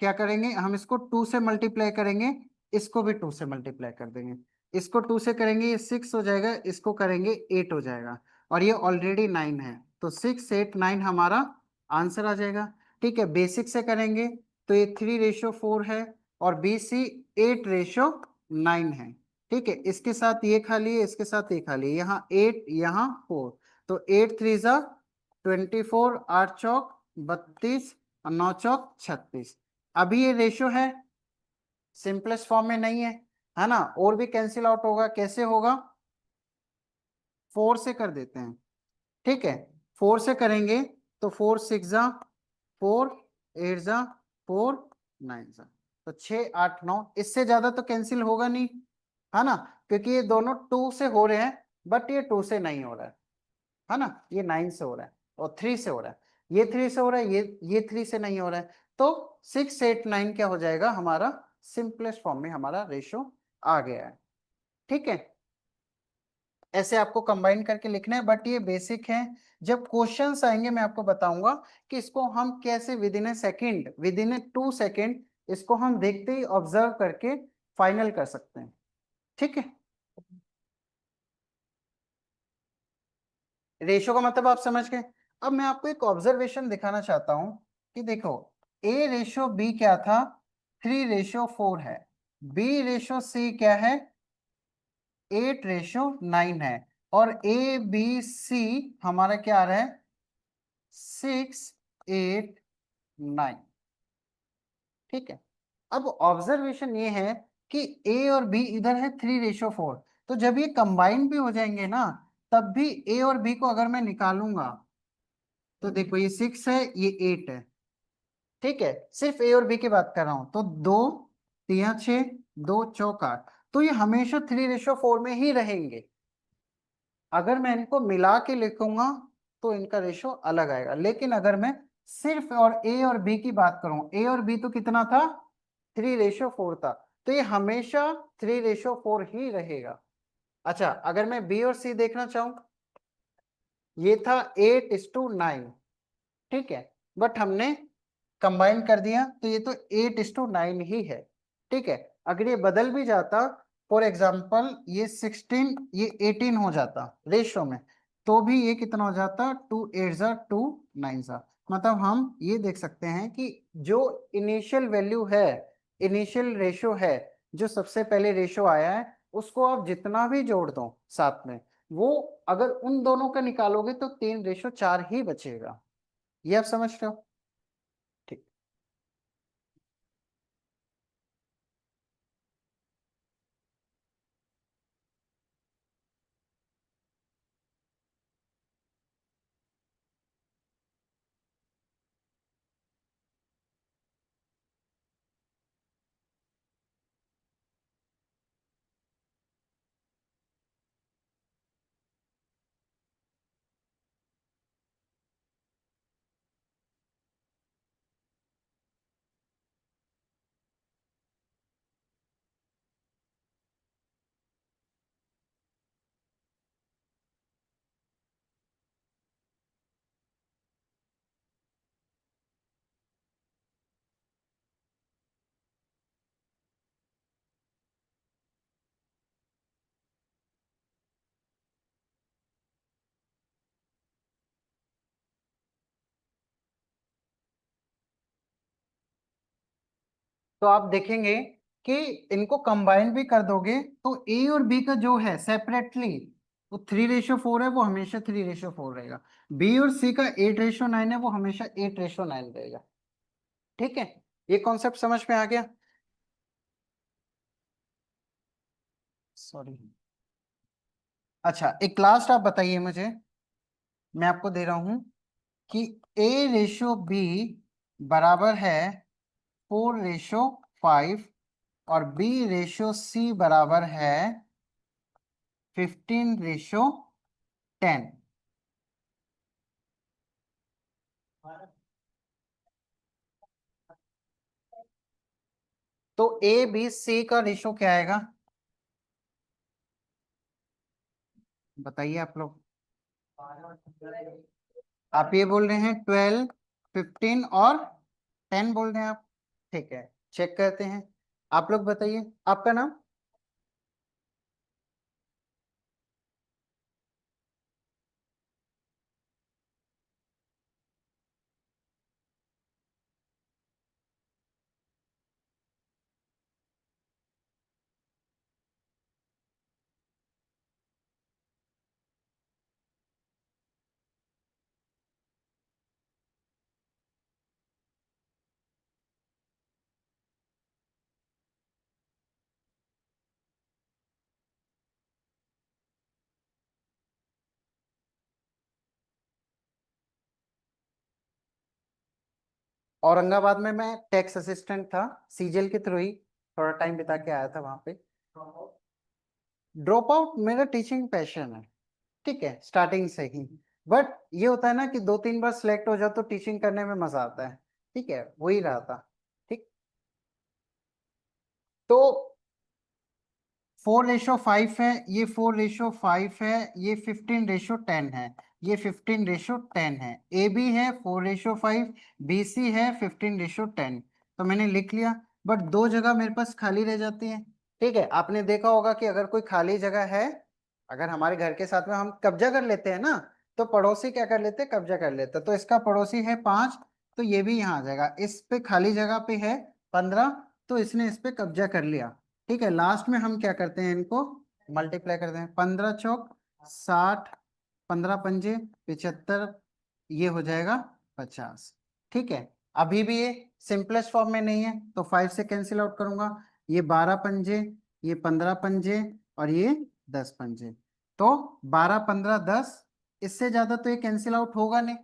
क्या करेंगे, हम इसको 2 से मल्टीप्लाई करेंगे, इसको भी 2 से मल्टीप्लाई कर देंगे, इसको 2 से करेंगे ये 6 हो जाएगा, इसको करेंगे 8 हो जाएगा, और ये ऑलरेडी 9 है, तो 6 8 9 हमारा आंसर आ जाएगा। ठीक है, बेसिक से करेंगे तो ये 3:4 है, और बी सी 8:9 है। ठीक है, इसके साथ ये खाली है, इसके साथ ये खाली है, यहाँ 8 यहाँ 4, तो 8 3 जा 24, 8 चौक 32, और 9 चौक 36। अभी ये रेशियो है, सिंपलेस्ट फॉर्म में नहीं है ना, और भी कैंसिल आउट होगा, कैसे होगा, 4 से कर देते हैं। ठीक है, 4 से करेंगे तो 4 6 जा 4, 8 जा 4, 9 जा, तो 6 8 9, इससे ज्यादा तो कैंसिल होगा नहीं, है ना, क्योंकि ये दोनों 2 से हो रहे हैं, बट ये 2 से नहीं हो रहा है ना, ये 9 से हो रहा है और 3 से हो रहा है, ये 3 से हो रहा है, ये 3 से नहीं हो रहा है, तो 6 8 9 क्या हो जाएगा हमारा, सिंपलेस्ट फॉर्म में हमारा रेशो आ गया है। ठीक है, ऐसे आपको कंबाइन करके लिखना है, बट ये बेसिक है। जब क्वेश्चंस आएंगे मैं आपको बताऊंगा कि इसको हम कैसे with in A second, with in A 2 second इसको हम देखते ही ऑब्जर्व करके फाइनल कर सकते हैं। ठीक है, रेशो का मतलब आप समझ गए। अब मैं आपको एक ऑब्जर्वेशन दिखाना चाहता हूं कि देखो, ए रेशो बी क्या था, 3:4 है। बी रेशो सी क्या है, 8:9 है। और ए बी सी हमारा क्या आ रहा है, 6:8:9। ठीक है, अब ऑब्जर्वेशन ये है कि ए और बी इधर है 3:4, तो जब ये कंबाइन भी हो जाएंगे ना, तब भी ए और बी को अगर मैं निकालूंगा तो देखो ये 6 है, ये 8 है। ठीक है, सिर्फ ए और बी की बात कर रहा हूं, तो 2 3 6, 2 4 8, तो ये हमेशा 3:4 में ही रहेंगे। अगर मैं इनको मिला के लिखूंगा तो इनका रेशो अलग आएगा, लेकिन अगर मैं सिर्फ और ए और बी की बात करूं, ए और बी तो कितना था, 3:4 था, तो ये हमेशा 3:4 ही रहेगा। अच्छा, अगर मैं बी और सी देखना चाहूं, ये था 8:9। ठीक है, बट हमने कंबाइन कर दिया तो ये तो 8:9 ही है। ठीक है, अगर ये बदल भी जाता, फॉर एग्जाम्पल ये 16 ये 18 हो जाता रेशो में, तो भी ये कितना हो जाता, 2 8 2 9। मतलब हम ये देख सकते हैं कि जो इनिशियल वैल्यू है, इनिशियल रेशो है, जो सबसे पहले रेशो आया है, उसको आप जितना भी जोड़ दो साथ में, वो अगर उन दोनों का निकालोगे तो 3:4 ही बचेगा। ये आप समझ रहे हो। ठीक, तो आप देखेंगे कि इनको कंबाइन भी कर दोगे तो ए और बी का जो है सेपरेटली, वो 3:4 है, वो हमेशा 3:4 रहेगा। बी और सी का 8:9 है, वो हमेशा 8:9 रहेगा। ठीक है, ये कॉन्सेप्ट समझ में आ गया। सॉरी, अच्छा एक लास्ट आप बताइए मुझे, मैं आपको दे रहा हूं कि A/B बराबर है 4:5 और B/C बराबर है 15:10। तो A B C का रेशो क्या आएगा, बताइए आप लोग। आप ये बोल रहे हैं 12 15 और 10 बोल रहे हैं आप। ठीक है, चेक करते हैं। आप लोग बताइए, आपका नाम। औरंगाबाद में मैं टैक्स असिस्टेंट था, सीजीएल के थ्रू ही थोड़ा टाइम बिता के आया था वहां पे। ड्रॉप आउट मेरा टीचिंग पैशन है। ठीक है, स्टार्टिंग से ही। बट ये होता है ना कि 2 3 बार सिलेक्ट हो जाओ तो टीचिंग करने में मजा आता है। ठीक है, वही रहा था। ठीक, तो 4:5 है, ये 4:5 है, ये 15:10 है, ये 15:10 है। ए बी है 4:5, बी सी है 15:10। तो मैंने लिख लिया, बट दो जगह मेरे पास खाली रह जाती है। ठीक है, आपने देखा होगा कि अगर कोई खाली जगह है, अगर हमारे घर के साथ में हम कब्जा कर लेते हैं ना, तो पड़ोसी क्या कर लेते हैं, कब्जा कर लेते हैं। तो इसका पड़ोसी है 5, तो ये भी यहाँ आ जाएगा। इस पे खाली जगह पे है 15, तो इसने इस पे कब्जा कर लिया। ठीक है, लास्ट में हम क्या करते हैं, इनको मल्टीप्लाई करते हैं। 15×4 = 60, 15×5 = 75, ये हो जाएगा 50। ठीक है, अभी भी ये सिंपलेस्ट फॉर्म में नहीं है, तो 5 से कैंसिल आउट करूंगा। ये 12×5, ये 15×5 और ये 10×5। तो 12, 15, 10, इससे ज्यादा तो ये कैंसिल आउट होगा नहीं,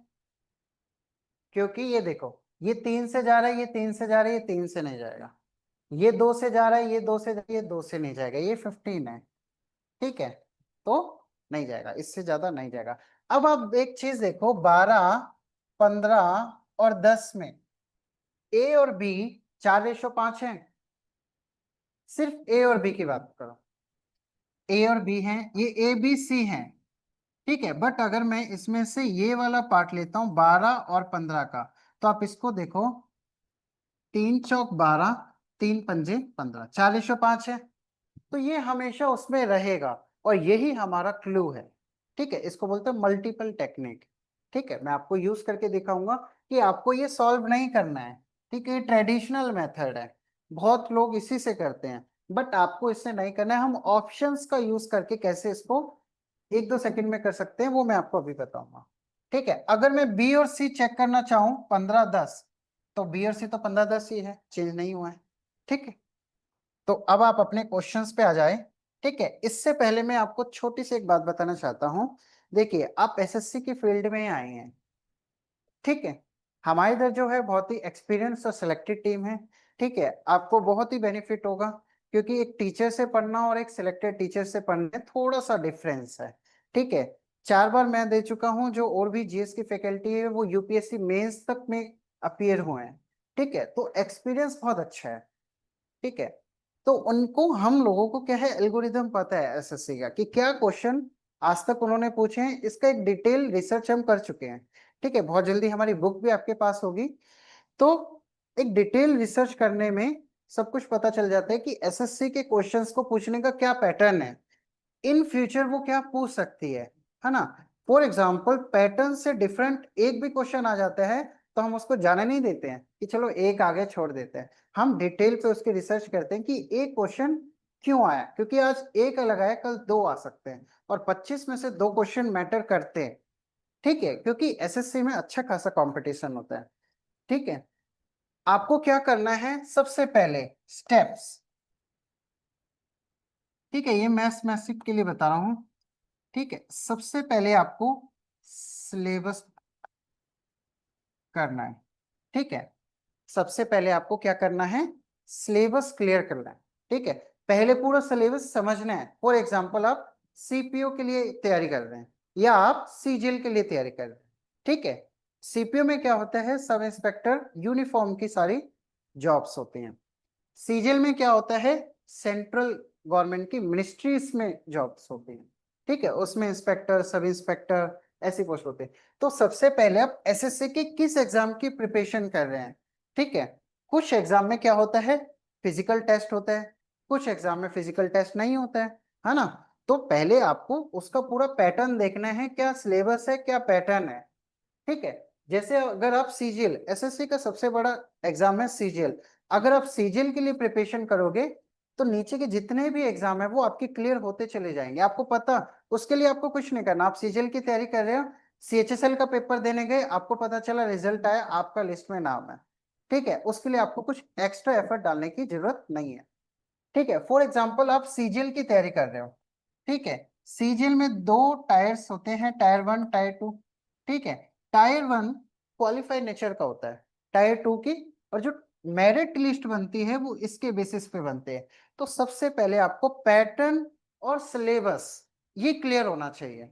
क्योंकि ये देखो, ये 3 से जा रहा है, ये 3 से जा रहा है, ये 3 से नहीं जाएगा। ये 2 से जा रहा है, ये 2 से ये 2 से नहीं जाएगा, ये 15 है। ठीक है, तो नहीं जाएगा, इससे ज्यादा नहीं जाएगा। अब आप एक चीज देखो, 12, 15 और 10 में ए और बी 4:5 है। सिर्फ ए और बी की बात करो, ए और बी हैं, ये ए बी सी हैं। ठीक है, बट अगर मैं इसमें से ये वाला पार्ट लेता हूं 12 और 15 का, तो आप इसको देखो, 3×4 = 12, 3×5 = 15, 4:5 है। तो ये हमेशा उसमें रहेगा, और यही हमारा क्लू है। ठीक है, इसको बोलते हैं मल्टीपल टेक्निक। ठीक है, मैं आपको यूज करके दिखाऊंगा कि आपको ये सॉल्व नहीं करना है। ठीक है, ये ट्रेडिशनल मेथड है, बहुत लोग इसी से करते हैं, बट आपको इससे नहीं करना है। हम ऑप्शंस का यूज करके कैसे इसको 1-2 सेकंड में कर सकते हैं, वो मैं आपको अभी बताऊंगा। ठीक है, अगर मैं बी और सी चेक करना चाहूँ 15, 10, तो बी और सी तो 15, 10 ही है, चेंज नहीं हुआ है। ठीक है, तो अब आप अपने क्वेश्चंस पे आ जाए। ठीक है, इससे पहले मैं आपको छोटी सी एक बात बताना चाहता हूँ। देखिए, आप एसएससी की फील्ड में आए हैं। ठीक है, हमारे इधर जो है बहुत ही एक्सपीरियंस और सिलेक्टेड टीम है। ठीक है, आपको बहुत ही बेनिफिट होगा, क्योंकि एक टीचर से पढ़ना और एक सिलेक्टेड टीचर से पढ़ने में थोड़ा सा डिफरेंस है। ठीक है, 4 बार मैं दे चुका हूँ, जो और भी जीएस की फैकल्टी है वो यूपीएससी मेंस तक में अपीयर हुए हैं। ठीक है, तो एक्सपीरियंस बहुत अच्छा है। ठीक है, तो उनको, हम लोगों को क्या है, एल्गोरिदम पता है एसएससी का कि क्या क्वेश्चन आज तक उन्होंने पूछे हैं, इसका एक डिटेल रिसर्च हम कर चुके हैं। ठीक है, बहुत जल्दी हमारी बुक भी आपके पास होगी। तो एक डिटेल रिसर्च करने में सब कुछ पता चल जाता है कि एसएससी के क्वेश्चंस को पूछने का क्या पैटर्न है, इन फ्यूचर वो क्या पूछ सकती है ना। फॉर एग्जाम्पल, पैटर्न से डिफरेंट एक भी क्वेश्चन आ जाता है, तो हम उसको जाने नहीं देते हैं कि चलो एक आगे छोड़ देते हैं। हम डिटेल पे उसकी रिसर्च करते हैं कि एक क्वेश्चन क्यों आया, क्योंकि आज एक अलग आया, कल दो आ सकते हैं, और 25 में से 2 क्वेश्चन मैटर करते हैं। ठीक है, क्योंकि एसएससी में अच्छा खासा कंपटीशन होता है। ठीक है, आपको क्या करना है, सबसे पहले स्टेप्स। ठीक है, ये मैथमेटिक्स के लिए बता रहा हूँ। ठीक है, सबसे पहले आपको सिलेबस करना है। ठीक है, सबसे पहले आपको क्या करना है, सिलेबस क्लियर करना है। ठीक है, पहले पूरा सिलेबस समझना है। फॉर एग्जांपल, आप सीपीओ के लिए तैयारी कर रहे हैं, या आप सीजीएल के लिए तैयारी कर रहे हैं। ठीक है, सीपीओ में क्या होता है, सब इंस्पेक्टर यूनिफॉर्म की सारी जॉब्स होती हैं। सीजीएल में क्या होता है, सेंट्रल गवर्नमेंट की मिनिस्ट्रीज में जॉब्स होती हैं। ठीक है, उसमें इंस्पेक्टर, सब इंस्पेक्टर, ऐसी पोस्ट होते हैं। तो सबसे पहले आप एसएससी के किस एग्जाम की प्रिपरेशन कर रहे हैं। ठीक है, कुछ एग्जाम में क्या होता है, फिजिकल टेस्ट होता है, कुछ एग्जाम में फिजिकल टेस्ट नहीं होता है ना। तो पहले आपको उसका पूरा पैटर्न देखना है, क्या सिलेबस है, क्या पैटर्न है। ठीक है, जैसे अगर आप सीजीएल, एसएससी का सबसे बड़ा एग्जाम है सीजीएल, अगर आप सीजीएल के लिए प्रिपरेशन करोगे, तो नीचे के जितने भी एग्जाम है वो आपके क्लियर होते चले जाएंगे। आपको पता, उसके लिए आपको कुछ नहीं करना। आप सीजीएल की तैयारी कर रहे हो, सीएचएसएल का पेपर देने गए, आपको पता चला रिजल्ट आया, आपका लिस्ट में नाम है। ठीक है, उसके लिए आपको कुछ एक्स्ट्रा एफर्ट डालने की जरूरत नहीं है। ठीक है, फॉर एग्जाम्पल, आप सीजीएल की तैयारी कर रहे हो। ठीक है, सीजीएल में 2 टायर्स होते हैं, टायर 1, टायर 2। ठीक है, टायर 1 क्वालिफाइड नेचर का होता है, टायर 2 की, और जो मेरिट लिस्ट बनती है वो इसके बेसिस पे बनते हैं। तो सबसे पहले आपको पैटर्न और सिलेबस ये क्लियर होना चाहिए।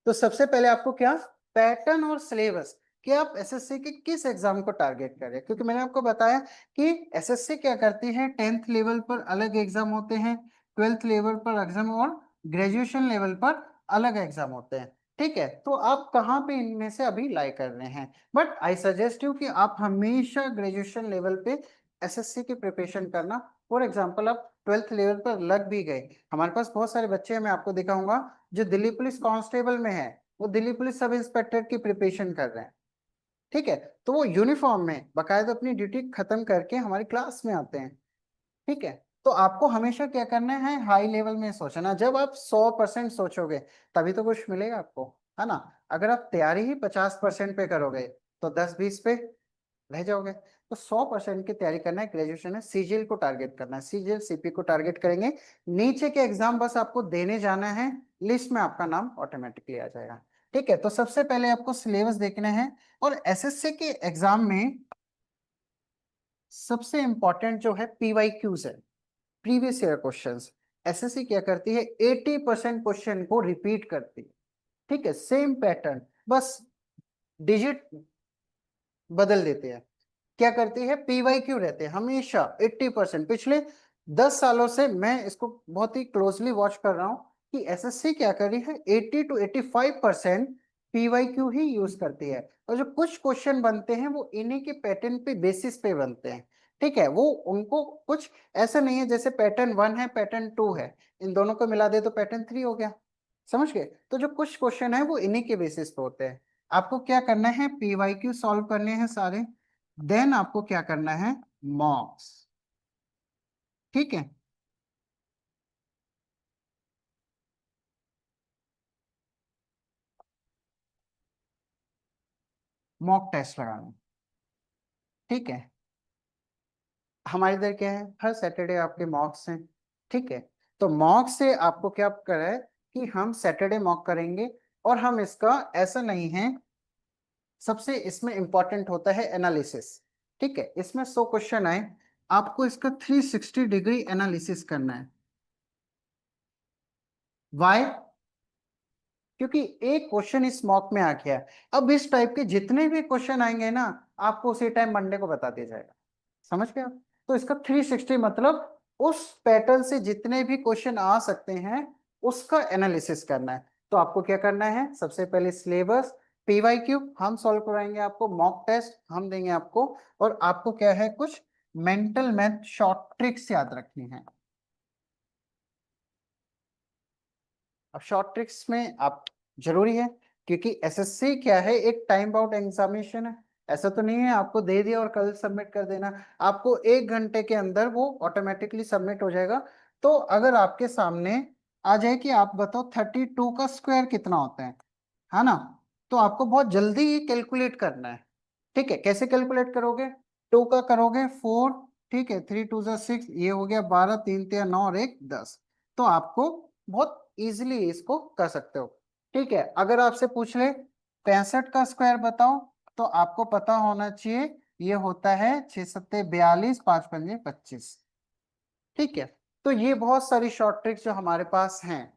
तो सबसे पहले आपको क्या पैटर्न और सिलेबस कि आप एसएससी के किस एग्जाम को टारगेट कर रहे हैं, क्योंकि मैंने आपको बताया कि एसएससी क्या करती है, 10th लेवल पर अलग एग्जाम होते हैं, 12th लेवल पर एग्जाम और ग्रेजुएशन लेवल पर अलग एग्जाम होते हैं। ठीक है, तो आप कहाँ पे इनमें से अभी लाई कर रहे हैं, बट आई सजेस्ट यू कि आप हमेशा ग्रेजुएशन लेवल पे एसएससी की प्रिपरेशन करना। फॉर एग्जाम्पल आप 12th लेवल पर लग भी गए, हमारे पास बहुत सारे बच्चे हैं, मैं आपको दिखाऊंगा जो दिल्ली पुलिस कांस्टेबल में है, वो दिल्ली पुलिस सब इंस्पेक्टर की प्रिपरेशन कर रहे हैं। ठीक है, तो वो यूनिफॉर्म में बाकायदा अपनी ड्यूटी खत्म करके हमारी क्लास में आते हैं। ठीक है, तो आपको हमेशा क्या करना है, हाई लेवल में सोचना। जब आप 100% सोचोगे तभी तो कुछ मिलेगा आपको, है ना। अगर आप तैयारी ही 50% पे करोगे तो 10-20 पे रह जाओगे। तो 100% की तैयारी करना है, ग्रेजुएशन है, सीजीएल को टारगेट करना है, सीजीएल सीपी को टारगेट करेंगे। नीचे के एग्जाम बस आपको देने जाना है, लिस्ट में आपका नाम ऑटोमेटिकली आ जाएगा। ठीक है, तो सबसे पहले आपको सिलेबस देखना है। और एसएससी के एग्जाम में सबसे इंपॉर्टेंट जो है पीवाईक्यूज है, प्रीवियस ईयर क्वेश्चंस। एसएससी क्या करती है, 80% क्वेश्चन को रिपीट करती है। ठीक है, सेम पैटर्न, बस डिजिट बदल देते हैं। क्या करती है, पीवाईक्यू रहते हैं हमेशा 80%। पिछले 10 सालों से मैं इसको बहुत ही क्लोजली वॉच कर रहा हूं कि एसएससी क्या कर रही है, 80 to 85% पीवाईक्यू ही यूज करती है। और जो कुछ क्वेश्चन बनते हैं वो इन्हीं के पैटर्न पे बेसिस पे बनते हैं। ठीक है, वो उनको कुछ ऐसा नहीं है जैसे पैटर्न 1 है पैटर्न 2 है, इन दोनों को मिला दे तो पैटर्न 3 हो गया। समझ गए, तो जो कुछ क्वेश्चन है वो इन्हीं के बेसिस पे होते हैं। आपको क्या करना है, पीवाईक्यू सॉल्व करने हैं सारे, देन आपको क्या करना है, मॉक्स। ठीक है, मॉक टेस्ट लगाना। ठीक है, हमारे इधर क्या है, हर सैटरडे आपके मॉक्स हैं। ठीक है, तो मॉक से आपको क्या करा है कि हम सैटरडे मॉक करेंगे। और हम इसका ऐसा नहीं है, सबसे इसमें इंपॉर्टेंट होता है एनालिसिस। ठीक है, इसमें 100 क्वेश्चन आए, आपको इसका 360 डिग्री एनालिसिस करना है। वाई, क्योंकि एक क्वेश्चन इस मॉक में आ गया है, अब इस टाइप के जितने भी क्वेश्चन आएंगे ना, आपको उसी टाइम मंडे को बता दिया जाएगा। समझ गए आप, तो इसका 360 मतलब उस पैटर्न से जितने भी क्वेश्चन आ सकते हैं उसका एनालिसिस करना है। तो आपको क्या करना है, सबसे पहले सिलेबस, पीवाईक्यू हम सॉल्व कराएंगे आपको, मॉक टेस्ट हम देंगे आपको, और आपको क्या है, कुछ मेंटल मैथ शॉर्ट ट्रिक्स याद रखनी है। अब शॉर्ट ट्रिक्स में आप जरूरी है, क्योंकि एसएससी क्या है, एक टाइम बाउंड एग्जामिनेशन है। ऐसा तो नहीं है आपको दे दिया और कल सबमिट कर देना, आपको 1 घंटे के अंदर वो ऑटोमेटिकली सबमिट हो जाएगा। तो अगर आपके सामने आ जाए कि आप बताओ 32 का स्क्वायर कितना होता है ना, तो आपको बहुत जल्दी ही कैलकुलेट करना है। ठीक है, कैसे कैलकुलेट करोगे, 2 का करोगे 4, ठीक है, 3 2 6, ये हो गया 12, 3 3 9 और 1 10। तो आपको बहुत इजीली इसको कर सकते हो। ठीक है, अगर आपसे पूछ ले 65 का स्क्वायर बताओ, तो आपको पता होना चाहिए ये होता है 6 सत्ते 42, 5 पंजे 25। ठीक है, तो ये बहुत सारी शॉर्ट ट्रिक्स जो हमारे पास हैं।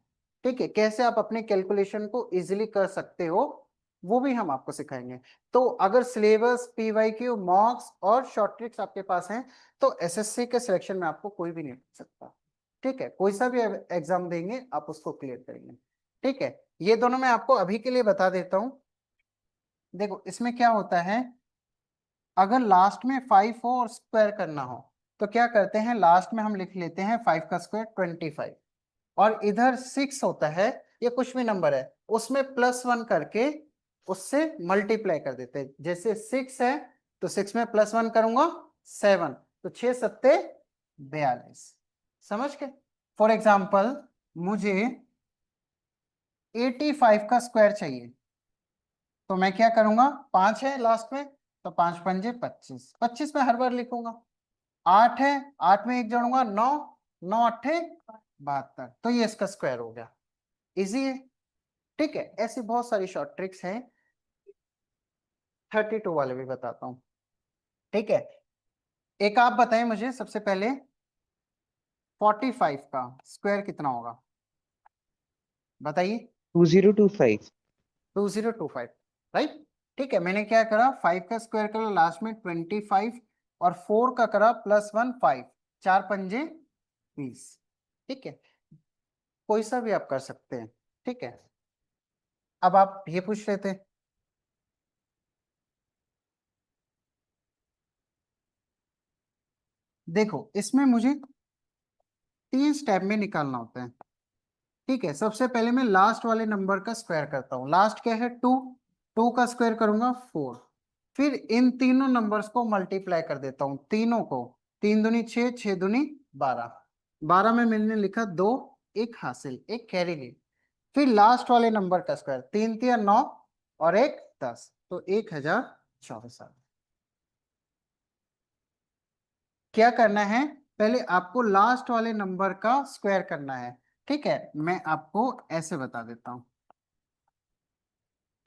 ठीक है, कैसे आप अपने कैलकुलेशन को इजीली कर सकते हो वो भी हम आपको सिखाएंगे। तो अगर सिलेबस, पीवाईक्यू, मॉक्स और शॉर्ट ट्रिक्स आपके पास हैं तो एसएससी के सिलेक्शन में आपको कोई भी नहीं पूछ सकता। ठीक है, कोई सा भी एग्जाम देंगे आप उसको क्लियर करेंगे। ठीक है, ये दोनों मैं आपको अभी के लिए बता देता हूँ। देखो इसमें क्या होता है, अगर लास्ट में 5 हो और स्क्वायर करना हो तो क्या करते हैं, लास्ट में हम लिख लेते हैं 5 का स्क्वायर 25, और इधर 6 होता है, ये कुछ भी नंबर है, उसमें +1 करके उससे मल्टीप्लाई कर देते हैं। जैसे 6 है तो 6 में +1 करूंगा 7, तो 6 सत्ते 42। समझ के, फॉर एग्जाम्पल मुझे 85 का स्क्वायर चाहिए, तो मैं क्या करूंगा, 5 है लास्ट में, तो 5 पंजे 25, 25 में हर बार लिखूंगा। 8 है, 8 में 1 जोड़ूंगा 9, 9 अट्ठे 72, तो ये इसका स्क्वायर हो गया। इजी है। ठीक है, ऐसी बहुत सारी शॉर्ट ट्रिक्स हैं, 32 वाले भी बताता हूँ। ठीक है, एक आप बताएं मुझे सबसे पहले 45 का स्क्वायर कितना होगा, बताइए। 2025. 2025, राइट। ठीक है, मैंने क्या करा, 5 का स्क्वायर करा, लास्ट में 25 और 4 का करा +1 5, 4 पंजे 20। ठीक है, कोई सा भी आप कर सकते हैं। ठीक है, अब आप ये पूछ रहे थे, देखो इसमें मुझे 3 स्टेप में निकालना होता है। ठीक है, सबसे पहले मैं लास्ट वाले नंबर का स्क्वायर करता हूँ। लास्ट क्या है 2, 2 का स्क्वायर करूंगा 4, फिर इन तीनों नंबर्स को मल्टीप्लाई कर देता हूँ, तीनों को, 3 दूनी 6, 6 दूनी 12, 12 में मैंने लिखा 2, एक हासिल, एक कैरी ली। फिर लास्ट वाले नंबर का स्क्वायर, 3 तिया 9 और एक 10, तो 1024 आ गया। क्या करना है, पहले आपको लास्ट वाले नंबर का स्क्वायर करना है। ठीक है, मैं आपको ऐसे बता देता हूं।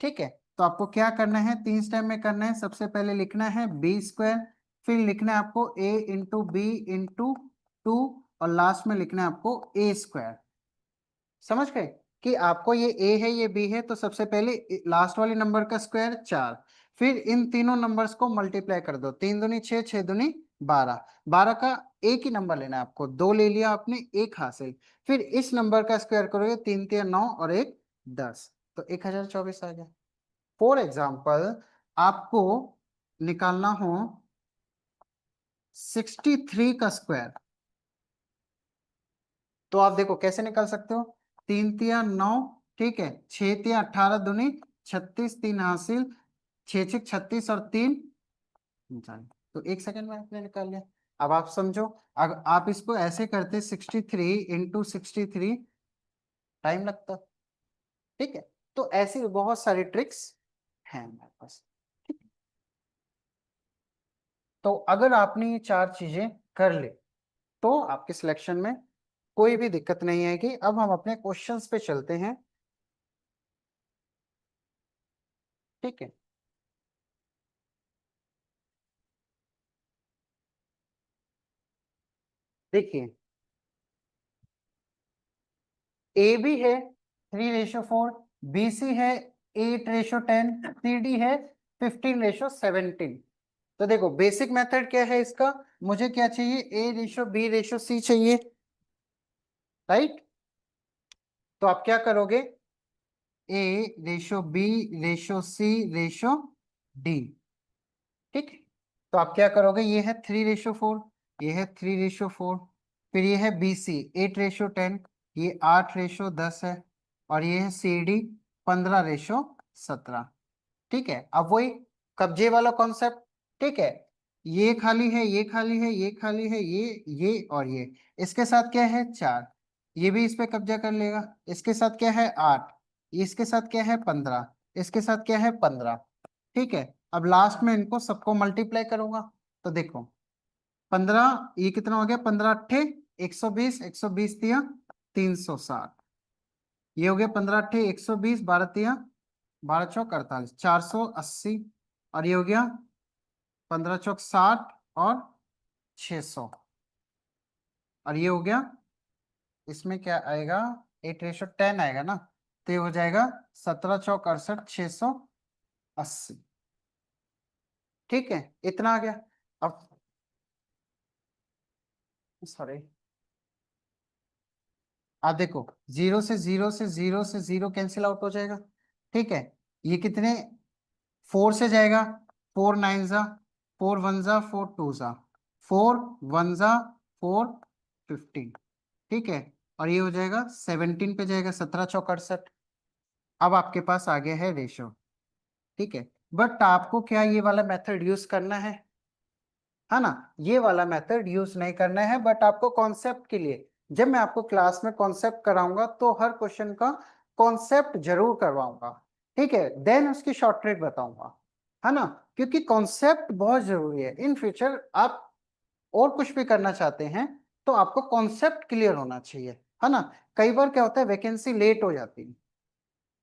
ठीक है, तो आपको क्या करना है, 3 स्टेप में करना है। सबसे पहले लिखना है बी स्क्वायर, फिर लिखना है आपको a इंटू बी इंटू 2, और लास्ट में लिखना है आपको a स्क्वायर। समझ गए कि आपको ये a है ये b है, तो सबसे पहले लास्ट वाले नंबर का स्क्वायर 4, फिर इन तीनों नंबर्स को मल्टीप्लाई कर दो, 3 दूनी 6, 6 दूनी 12, 12 का एक ही नंबर लेना है आपको, 2 ले लिया आपने, एक हासिल, फिर इस नंबर का स्क्वायर करोगे, 3 तिया 9 और एक 10, तो 1024 आ गया। फॉर एग्जाम्पल आपको निकालना हो 63 का स्क्वायर, तो आप देखो कैसे निकाल सकते हो, 3 तिया 9, ठीक है, 6 तिया 18 दूनी 36, 3 हासिल, 6 6 36 और 3 49, तो 1 सेकंड में आपने निकाल लिया। अब आप समझो, अगर आप इसको ऐसे करते 63 इंटू 63, टाइम लगता। ठीक है, तो ऐसी बहुत सारी ट्रिक्स हैं हमारे पास। तो अगर आपने ये 4 चीजें कर ले तो आपके सिलेक्शन में कोई भी दिक्कत नहीं आएगी। अब हम अपने क्वेश्चंस पे चलते हैं। ठीक है, देखिए ए बी है 3:4, बी सी है 8:10, सी डी है 15:17। तो देखो बेसिक मेथड क्या है इसका, मुझे क्या चाहिए, A:B:C चाहिए, राइट। तो आप क्या करोगे, A:B:C:D। ठीक, तो आप क्या करोगे, ये है 3:4, ये है 3:4, फिर ये है BC 8:10, ये 8:10 है, और ये है CD 15:17। ठीक है, अब वही कब्जे वाला कॉन्सेप्ट। ठीक है, ये खाली है, ये खाली है, ये खाली है, ये और ये, इसके साथ क्या है 4, ये भी इस पे कब्जा कर लेगा, इसके साथ क्या है 8, इसके साथ क्या है 15, इसके साथ क्या है 15। ठीक है, अब लास्ट में इनको सबको मल्टीप्लाई करूंगा, तो देखो 15, ये कितना हो गया, 15 अट्ठे 120, 120 तिया 360, ये हो गया 15 अट्ठे 120, 12 तिया 12 चौक 48, 480, और ये हो गया 15 चौक 60 और 600, और ये हो गया, इसमें क्या आएगा, 8:10 आएगा ना, तो ये हो जाएगा 17 चौक 68, 680। ठीक है, इतना आ गया। अब सॉरी, आप देखो 0 से 0 से 0 से 0 कैंसिल आउट हो जाएगा। ठीक है, ये कितने, 4 से जाएगा, 4 9 जा, 4 1 जा, 4 2 जा, 4 1 जा, 4 15। ठीक है, और ये हो जाएगा 17 पे जाएगा, 17 चौक 68। अब आपके पास आ गया है रेशो। ठीक है, बट आपको क्या ये वाला मेथड यूज करना है ना, ये वाला मेथड यूज नहीं करना है, बट आपको कॉन्सेप्ट के लिए जब मैं आपको क्लास में कॉन्सेप्ट कराऊंगा तो हर क्वेश्चन का कॉन्सेप्ट जरूर करवाऊंगा। ठीक है, देन उसकी शॉर्ट ट्रिक बताऊंगा, है ना, क्योंकि कॉन्सेप्ट बहुत जरूरी है। इन फ्यूचर आप और कुछ भी करना चाहते हैं तो आपको कॉन्सेप्ट क्लियर होना चाहिए, है ना। कई बार क्या होता है, वैकेंसी लेट हो जाती है,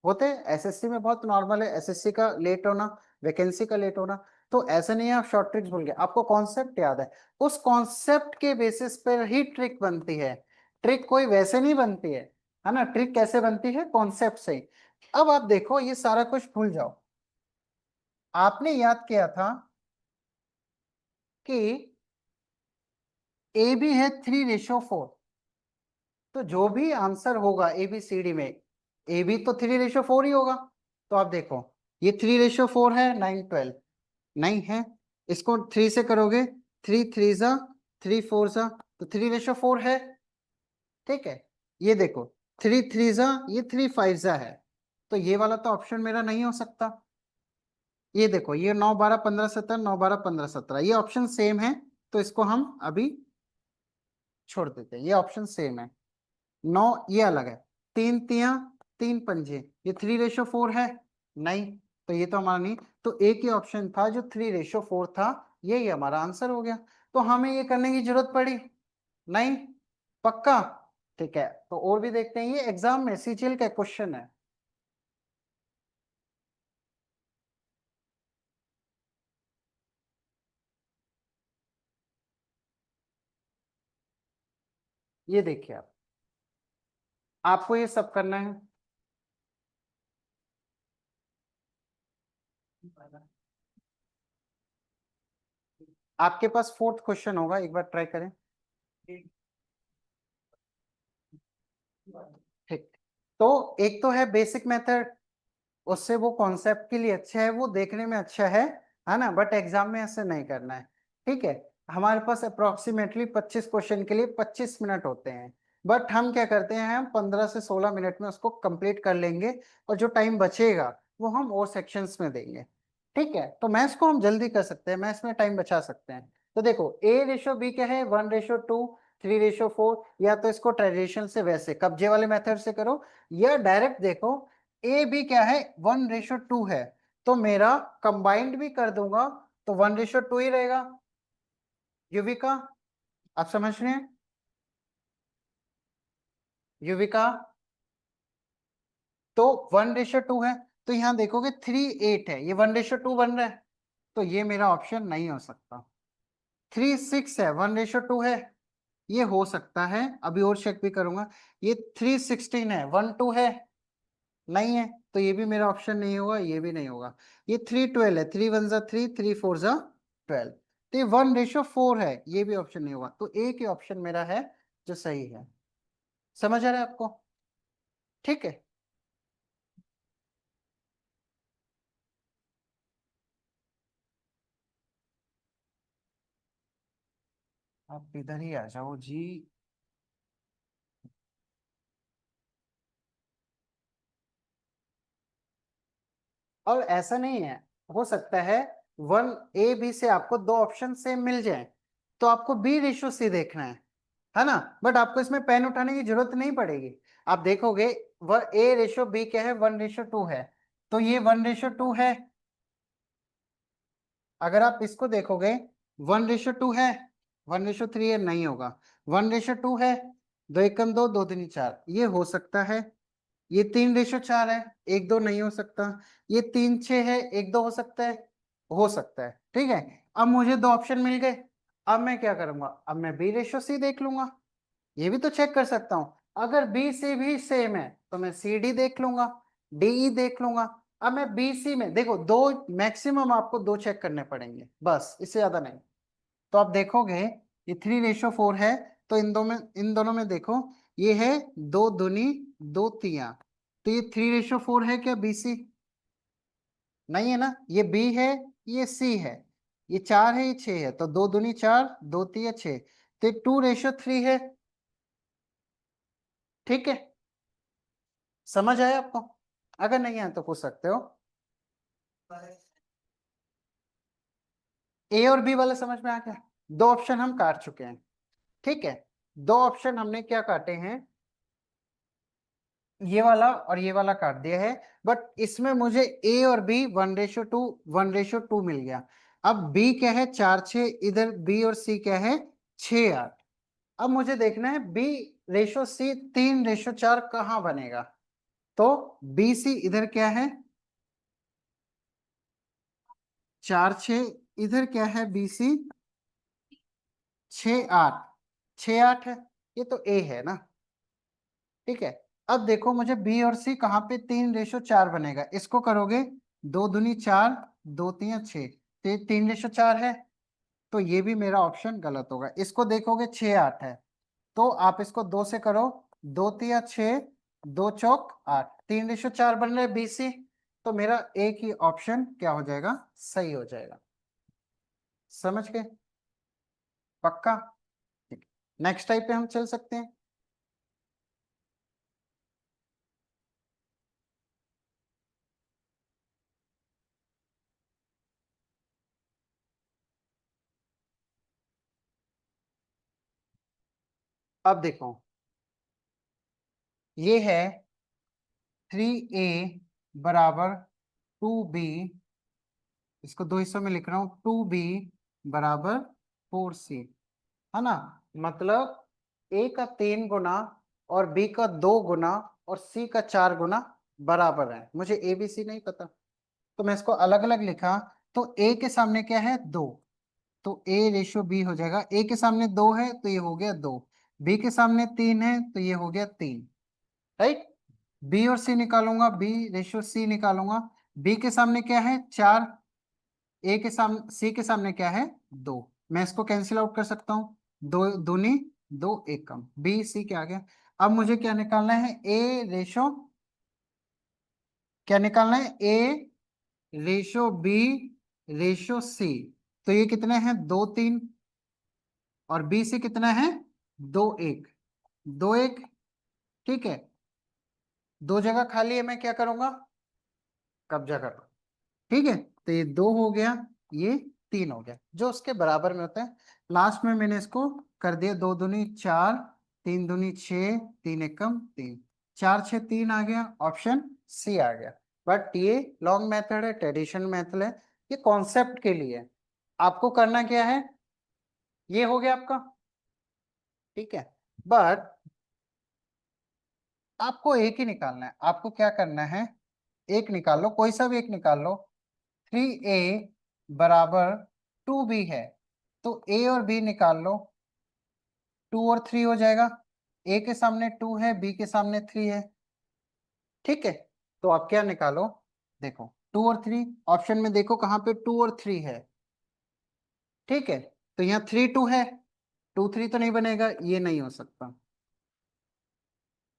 होते हैं, एसएससी में बहुत नॉर्मल है एसएससी का लेट होना, वैकेंसी का लेट होना। तो ऐसा नहीं है आप शॉर्ट ट्रिक्स भूल गए, आपको कॉन्सेप्ट याद है, उस कॉन्सेप्ट के बेसिस पर ही ट्रिक बनती है। ट्रिक कोई वैसे नहीं बनती है ना, ट्रिक कैसे बनती है, कॉन्सेप्ट से। अब आप देखो, ये सारा कुछ भूल जाओ। आपने याद किया था कि ए बी है 3:4, तो जो भी आंसर होगा ABCD में, ए बी तो 3:4 ही होगा। तो आप देखो, ये 3:4 है, 9:12 नहीं है, इसको 3 से करोगे, 3 3 जा 3 4 जा, तो 3:4 है। ठीक है, ये देखो 3 3 जा, ये 3 5 जा है, तो ये वाला तो ऑप्शन मेरा नहीं हो सकता। ये देखो, ये 9 12 15 17, 9 12 15 17, ये ऑप्शन सेम है, तो इसको हम अभी छोड़ देते हैं, ये ऑप्शन सेम है। 9 ये अलग है, 3 3 3 5, ये 3:4 है नहीं, तो ये तो हमारा नहीं, तो एक ही ऑप्शन था जो 3:4 था, यही हमारा आंसर हो गया। तो हमें ये करने की जरूरत पड़ी नहीं? पक्का? ठीक है, तो और भी देखते हैं, ये एग्जाम में CGL का क्वेश्चन है। ये देखिए, आप आपको ये सब करना है। आपके पास फोर्थ क्वेश्चन होगा, एक बार ट्राई करें। ठीक, तो एक तो है बेसिक मेथड, उससे वो कॉन्सेप्ट के लिए अच्छा है, वो देखने में अच्छा है ना, बट एग्जाम में ऐसे नहीं करना है। ठीक है, हमारे पास अप्रोक्सीमेटली 25 क्वेश्चन के लिए 25 मिनट होते हैं, बट हम क्या करते हैं, हम 15 से 16 मिनट में उसको कंप्लीट कर लेंगे, और जो टाइम बचेगा वो हम और सेक्शंस में देंगे। ठीक है, तो मैथ्स को हम जल्दी कर सकते हैं, मैथ्स में टाइम बचा सकते हैं। तो देखो, A:B क्या है, 1:2, 3:4, या तो इसको ट्रेडिशनल से वैसे कब्जे वाले मेथड से करो, या डायरेक्ट देखो A B क्या है, 1:2 है, तो मेरा कंबाइंड भी कर दूंगा तो 1:2 ही रहेगा। युविका, आप समझ रहे हैं? युविका, तो 1:2 है, तो यहां देखोगे 3 8 है, ये 1:2 बन रहा है, तो ये मेरा ऑप्शन नहीं हो सकता। 3 6 है, 1:2 है, ये हो सकता है, अभी और चेक भी करूंगा। ये 3 16 है, 1:2 है नहीं है, तो ये भी मेरा ऑप्शन नहीं होगा, ये भी नहीं होगा। ये 3 12 है, 3 1 जा 3, 3 4 जा 12, तो ये 1:4 है, ये भी ऑप्शन नहीं होगा, तो एक ही ऑप्शन मेरा है जो सही है। समझ आ रहा है आपको? ठीक है, आप इधर ही आ जाओ जी। और ऐसा नहीं है, हो सकता है 1 A B से आपको दो ऑप्शन सेम मिल जाए, तो आपको B:C देखना है ना, बट आपको इसमें पेन उठाने की जरूरत नहीं पड़ेगी। आप देखोगे वह A:B क्या है, 1:2 है, तो ये 1:2 है। अगर आप इसको देखोगे, 1:2 है, 1:3 है नहीं होगा, 1:2 है, 2 1 2, 2 3 4, ये हो सकता है। ये 3:4 है, 1 2 नहीं हो सकता। ये 3 6 है, 1 2 हो सकता है, हो सकता है। ठीक है, अब मुझे दो ऑप्शन मिल गए, अब मैं क्या करूंगा, अब मैं B:C देख लूंगा, ये भी तो चेक कर सकता हूं। अगर BC भी सेम है तो मैं CD देख लूंगा, DE देख लूंगा। अब मैं BC में देखो, दो मैक्सिमम आपको दो चेक करने पड़ेंगे, बस इससे ज्यादा नहीं। तो आप देखोगे, ये 3:4 है, तो इन दोनों में देखो, ये है 2 दूनी 2 तिया, तो ये 3:4 है क्या BC? नहीं है ना, ये B है, ये C है, ये 4 है, ये 6 है, तो 2 दूनी 4 2 तिया 6, तो 2:3 है। ठीक है, समझ आया आपको? अगर नहीं आया तो पूछ सकते हो। A और B वाला समझ में आ गया? दो ऑप्शन हम काट चुके हैं। ठीक है, दो ऑप्शन हमने क्या काटे हैं, ये वाला और ये वाला काट दिया है, बट इसमें मुझे A और B 1:2 मिल गया। अब B क्या है, 4 6, इधर B और C क्या है, 6 8। अब मुझे देखना है B:C 3:4 कहाँ बनेगा, तो BC इधर क्या है, 4 6, इधर क्या है BC, 6 8, 6 8 है, ये तो A है ना। ठीक है, अब देखो मुझे बी और सी कहाँ पे 3:4 बनेगा, इसको करोगे 2 दूनी 4, 2 3 6, 3:4 है, तो ये भी मेरा ऑप्शन गलत होगा। इसको देखोगे 6 8 है, तो आप इसको 2 से करो, 2 3 6, 2 चौक 8, 3:4 बन रहा है बी सी, तो मेरा एक ही ऑप्शन क्या हो जाएगा, सही हो जाएगा। समझ गए? पक्का? ठीक, नेक्स्ट टाइप पे हम चल सकते हैं। अब देखो ये है 3a बराबर 2b, इसको दो हिस्सों में लिख रहा हूं, 2b बराबर 4c, है ना। मतलब a का 3 गुना और b का 2 गुना और c का 4 गुना बराबर है। मुझे a b c नहीं पता, तो मैं इसको अलग अलग लिखा, तो a के सामने क्या है 2, तो a रेशो b हो जाएगा। a के सामने 2 है तो ये हो गया 2, b के सामने 3 है तो ये हो गया 3, राइट। b और c निकालूंगा, b रेशो c निकालूंगा, b के सामने क्या है 4, ए के सामने सी के सामने क्या है 2, मैं इसको कैंसिल आउट कर सकता हूँ, 2 दूनी 2 एक कम, बी सी क्या आ गया। अब मुझे क्या निकालना है, ए रेशो, क्या निकालना है, ए रेशो बी रेशो सी, तो ये कितने हैं 2 3, और बी सी कितना है 2 1, 2 1, ठीक है। दो जगह खाली है, मैं क्या करूंगा, कब्जा कर, ठीक है। तो ये 2 हो गया, ये 3 हो गया, जो उसके बराबर में होता है। लास्ट में मैंने इसको कर दिया, 2 दूनी 4, 3 दूनी 6, 3 एकम 3, 4 6 3 आ गया, ऑप्शन सी आ गया। बट ये लॉन्ग मेथड है, ट्रेडिशनल मेथड है, ये कॉन्सेप्ट के लिए है। आपको करना क्या है, ये हो गया आपका, ठीक है। बट आपको एक ही निकालना है, आपको क्या करना है, एक निकाल लो, कोई सा भी एक निकाल लो। 3a बराबर 2b है, तो a और b निकाल लो, 2 और 3 हो जाएगा, a के सामने 2 है, b के सामने 3 है, ठीक है। तो आप क्या निकालो, देखो 2 और 3, ऑप्शन में देखो कहाँ पे 2 और 3 है, ठीक है। तो यहाँ 3 2 है, 2 3 तो नहीं बनेगा, ये नहीं हो सकता,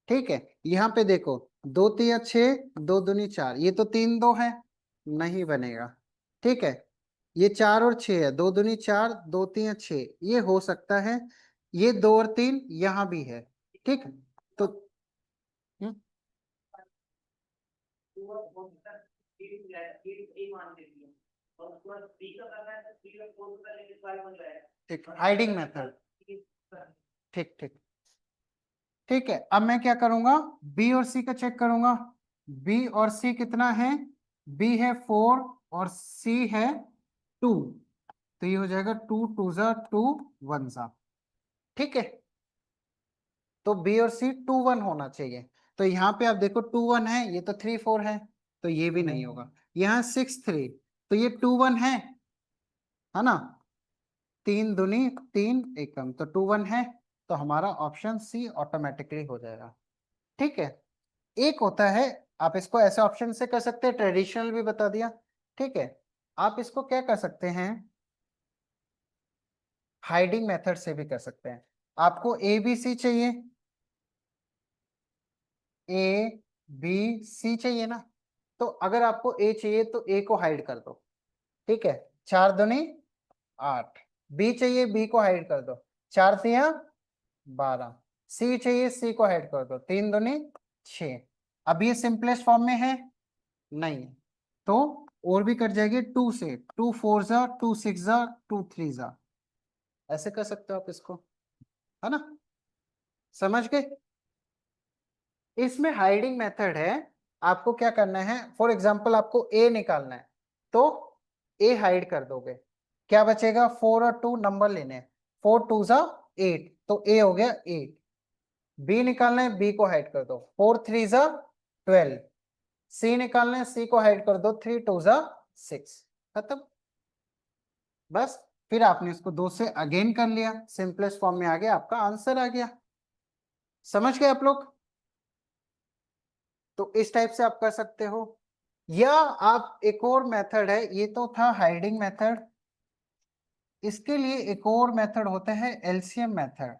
ठीक है। यहाँ पे देखो 2 3 6, 2 दूनी 4, ये तो 3 2 है, नहीं बनेगा, ठीक है। ये 4 और 6 है, 2 दूनी 4, 2 3 6, ये हो सकता है। ये 2 और 3 यहाँ भी है, ठीक है। तो हम्म, ठीक, हाइडिंग मेथड, ठीक ठीक, ठीक है। अब मैं क्या करूंगा, बी और सी का चेक करूंगा, बी और सी कितना है, बी है 4 और सी है 2, तो ये हो जाएगा 2 2 जा 2 1 जा, ठीक है। तो बी और सी 2 1 होना चाहिए, तो यहाँ पे आप देखो 2 1 है, ये तो 3 4 है, तो ये भी नहीं होगा। यहाँ 6 3, तो ये 2 1 है ना, 3 दूनी 3 एकम, तो 2 1 है, तो हमारा ऑप्शन सी ऑटोमेटिकली हो जाएगा, ठीक है। एक होता है, आप इसको ऐसे ऑप्शन से कर सकते हैं, ट्रेडिशनल भी बता दिया, ठीक है। आप इसको क्या कर सकते हैं, हाइडिंग मेथड से भी कर सकते हैं। आपको ए बी सी चाहिए, ए बी सी चाहिए ना, तो अगर आपको ए चाहिए तो ए को हाइड कर दो, ठीक है, 4 दूनी 8, बी चाहिए बी को हाइड कर दो, 4 तिया 12, सी चाहिए सी को हाइड कर दो, 3 दूनी 6। अब ये सिंपलेस्ट फॉर्म में है नहीं, तो और भी कट जाएगी 2 से, 2 4 जा 2 6 जा 2 3 जा, ऐसे कर सकते हो आप इसको, है ना। समझ गए? इसमें हाइडिंग मेथड है, आपको क्या करना है, फॉर एग्जांपल आपको ए निकालना है, तो ए हाइड कर दोगे, क्या बचेगा, 4 और 2 नंबर लेने हैं, 4 2 जा 8, तो ए हो गया 8, बी निकालना है बी को हाइड कर दो, 4 3 जा 12, सी निकालना है सी को हाइड कर दो, 3 2 जा 6, खत्म, बस। फिर आपने इसको 2 से अगेन कर लिया, सिंपलेस्ट फॉर्म में आ गया, आपका आंसर आ गया। समझ गए आप लोग? तो इस टाइप से आप कर सकते हो, या आप एक और मेथड है, ये तो था हाइडिंग मेथड, इसके लिए एक और मेथड होता है एलसीएम मेथड।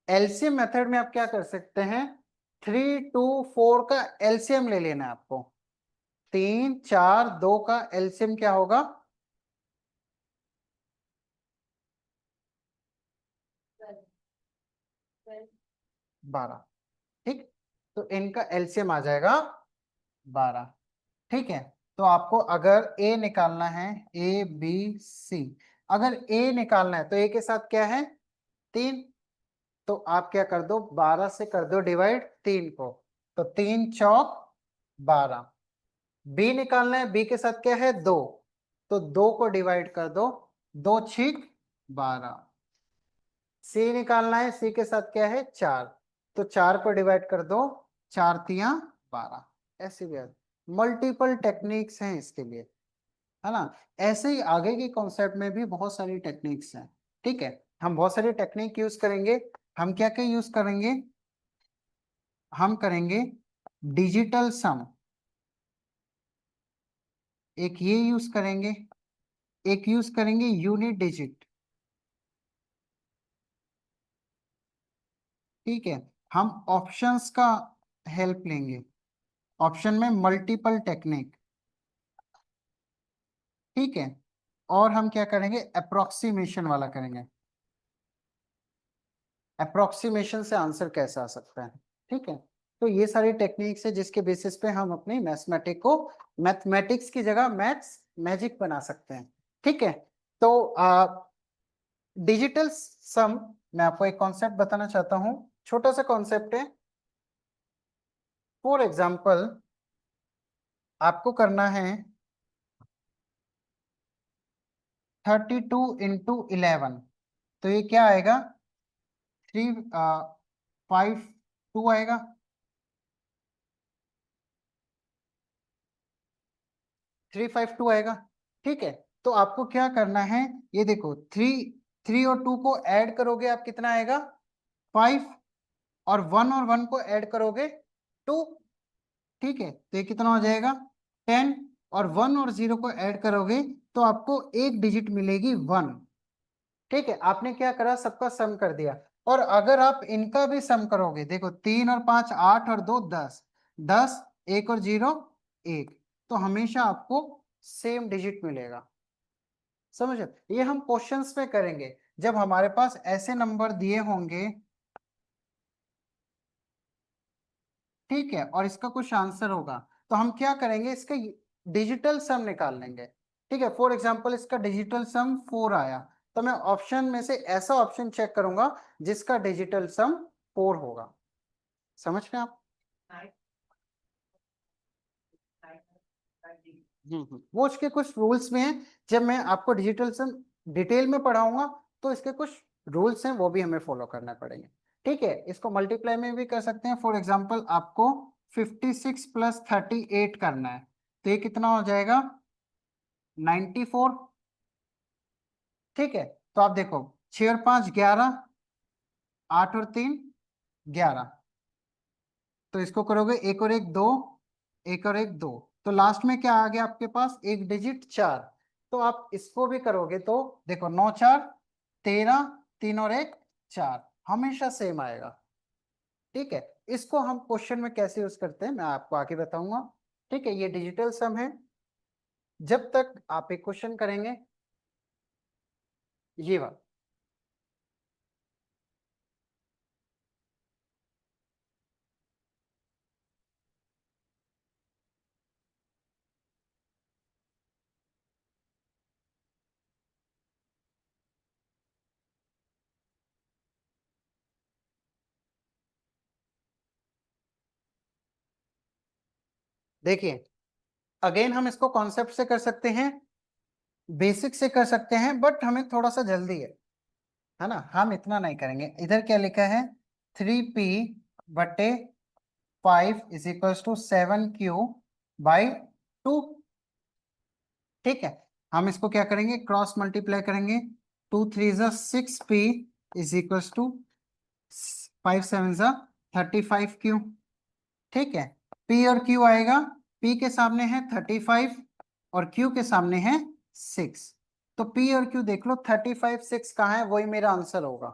एलसीएम मेथड में आप क्या कर सकते हैं, 3 2 4 का एलसीएम ले लेना है आपको। 3 4 2 का एलसीएम क्या होगा, 12। ठीक, तो इनका एलसीएम आ जाएगा 12। ठीक है, तो आपको अगर ए निकालना है, ए बी सी, अगर ए निकालना है तो ए के साथ क्या है 3, तो आप क्या कर दो 12 से कर दो डिवाइड 3 को, तो 3 चौक 12। बी निकालना है, बी के साथ क्या है 2, तो 2 को डिवाइड कर दो, 2 छीक 12। सी निकालना है, सी के साथ क्या है 4, तो 4 को डिवाइड कर दो, 4 तिया 12। ऐसे भी मल्टीपल टेक्निक्स हैं इसके लिए, है ना। ऐसे ही आगे के कॉन्सेप्ट में भी बहुत सारी टेक्निक्स हैं। ठीक है, हम बहुत सारी टेक्निक यूज करेंगे। हम क्या क्या यूज करेंगे, हम करेंगे डिजिटल सम, एक ये यूज करेंगे, एक यूज करेंगे यूनिट डिजिट। ठीक है, हम ऑप्शंस का हेल्प लेंगे, ऑप्शन में मल्टीपल टेक्निक। ठीक है, और हम क्या करेंगे अप्रोक्सीमेशन वाला करेंगे, अप्रोक्सीमेशन से आंसर कैसे आ सकता है। ठीक है, तो ये सारी टेक्निक्स है जिसके बेसिस पे हम अपनी मैथमेटिक को, मैथमेटिक्स की जगह मैथ्स मैजिक बना सकते हैं। ठीक है, तो डिजिटल सम, मैं आपको एक कॉन्सेप्ट बताना चाहता हूं, छोटा सा कॉन्सेप्ट है। फॉर एग्जाम्पल आपको करना है 32 इंटू 11, तो ये क्या आएगा 352 आएगा। 352 आएगा। ठीक है, तो आपको क्या करना है, ये देखो 3 और 2 को ऐड करोगे आप कितना आएगा 5, और 1 और 1 को ऐड करोगे 2। ठीक है, तो ये कितना हो जाएगा 10, और 1 और 0 को ऐड करोगे तो आपको एक डिजिट मिलेगी 1। ठीक है, आपने क्या करा सबका सम कर दिया, और अगर आप इनका भी सम करोगे, देखो 3 और 5 8 और 2 10, 10 1 और 0 1, तो हमेशा आपको सेम डिजिट मिलेगा। समझ, ये हम क्वेश्चंस में करेंगे जब हमारे पास ऐसे नंबर दिए होंगे। ठीक है, और इसका कुछ आंसर होगा, तो हम क्या करेंगे इसका डिजिटल सम निकाल लेंगे। ठीक है, फॉर एग्जांपल इसका डिजिटल सम 4 आया, तो मैं ऑप्शन में से ऐसा ऑप्शन चेक करूंगा जिसका डिजिटल सम 4 होगा। समझ में आप, वो उसके कुछ रूल्स में है, जब मैं आपको डिजिटल सम डिटेल में पढ़ाऊंगा तो इसके कुछ रूल्स हैं वो भी हमें फॉलो करना पड़ेंगे। ठीक है, इसको मल्टीप्लाई में भी कर सकते हैं, फॉर एग्जांपल आपको 56 प्लस 38 करना है, तो ये कितना हो जाएगा 94। ठीक है, तो आप देखो 6 और 5 11, 8 और 3 11, तो इसको करोगे 1 और 1 2, 1 और 1 2, तो लास्ट में क्या आ गया आपके पास एक डिजिट 4। तो आप इसको भी करोगे तो देखो 9 4 13, 3 और 1 4, हमेशा सेम आएगा। ठीक है, इसको हम क्वेश्चन में कैसे यूज करते हैं मैं आपको आगे बताऊंगा। ठीक है, ये डिजिटल सम है। जब तक आप एक क्वेश्चन करेंगे ये बात, देखिए अगेन हम इसको कॉन्सेप्ट से कर सकते हैं, बेसिक से कर सकते हैं, बट हमें थोड़ा सा जल्दी है ना, हम इतना नहीं करेंगे। इधर क्या लिखा है 3p/5 = 7q/2। ठीक है, हम इसको क्या करेंगे क्रॉस मल्टीप्लाई करेंगे, 2 3 6p = 5 7 = 35Q। ठीक है, P और Q आएगा, P के सामने है 35 और Q के सामने है 6। तो P और Q देख लो, 35 6 कहाँ है, वही मेरा आंसर होगा।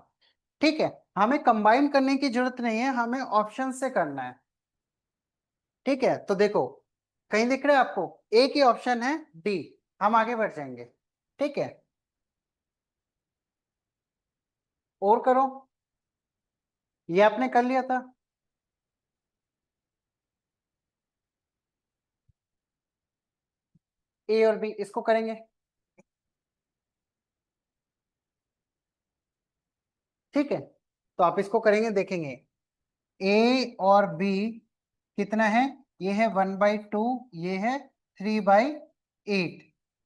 ठीक है, हमें कंबाइन करने की जरूरत नहीं है, हमें ऑप्शन से करना है। ठीक है, तो देखो कहीं दिख रहा है आपको, एक ही ऑप्शन है डी। हम आगे बढ़ जाएंगे। ठीक है, और करो, ये आपने कर लिया था। ए और बी इसको करेंगे। ठीक है, तो आप इसको करेंगे, देखेंगे ए और बी कितना है, ये है 1/2, ये है 3/8।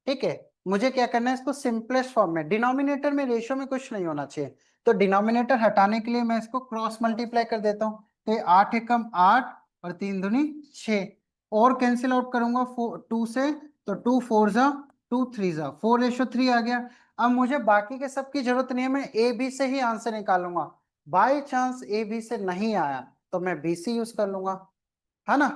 ठीक है, मुझे क्या करना है, इसको सिंपलेस्ट फॉर्म में, डिनोमिनेटर में रेशियो में कुछ नहीं होना चाहिए, तो डिनोमिनेटर हटाने के लिए मैं इसको क्रॉस मल्टीप्लाई कर देता हूँ। तो ये 8 एकम 8 और 3 दूनी 6, और कैंसिल आउट करूंगा 2 से, तो 2 4 जा 2 3 जा 4:3 आ गया। अब मुझे बाकी के सब की जरूरत नहीं है, मैं ए बी से ही आंसर निकालूंगा। बाई चांस ए बी से नहीं आया तो मैं बी सी यूज कर लूंगा, है ना।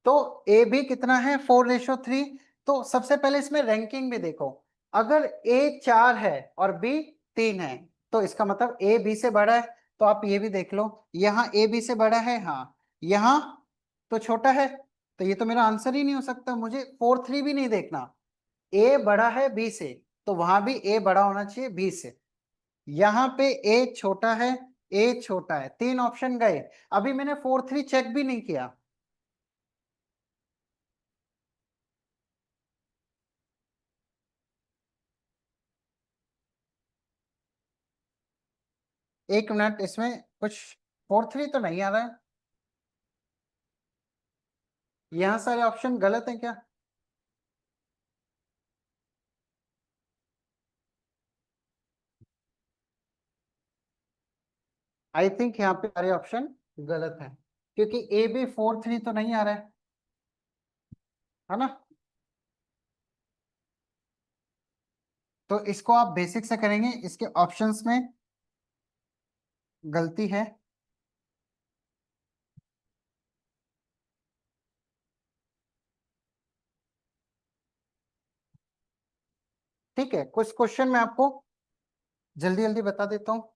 तो ए बी कितना है, 4:3। तो सबसे पहले इसमें रैंकिंग भी देखो, अगर ए 4 है और बी 3 है, तो इसका मतलब ए बी से बड़ा है। तो आप ये भी देख लो, यहाँ ए बी से बड़ा है, हाँ, यहाँ तो छोटा है, तो ये तो मेरा आंसर ही नहीं हो सकता। मुझे 4 3 भी नहीं देखना, ए बड़ा है बी से, तो वहां भी ए बड़ा होना चाहिए बी से। यहाँ पे ए छोटा है, ए छोटा है, 3 ऑप्शन गए। अभी मैंने 4 3 चेक भी नहीं किया। एक मिनट, इसमें कुछ 4 3 तो नहीं आ रहा है, यहाँ सारे ऑप्शन गलत हैं क्या। आई थिंक यहाँ पे सारे ऑप्शन गलत हैं, क्योंकि ए बी 4 3 तो नहीं आ रहा है ना। तो इसको आप बेसिक से करेंगे, इसके ऑप्शंस में गलती है। ठीक है, कुछ क्वेश्चन मैं आपको जल्दी जल्दी बता देता हूँ,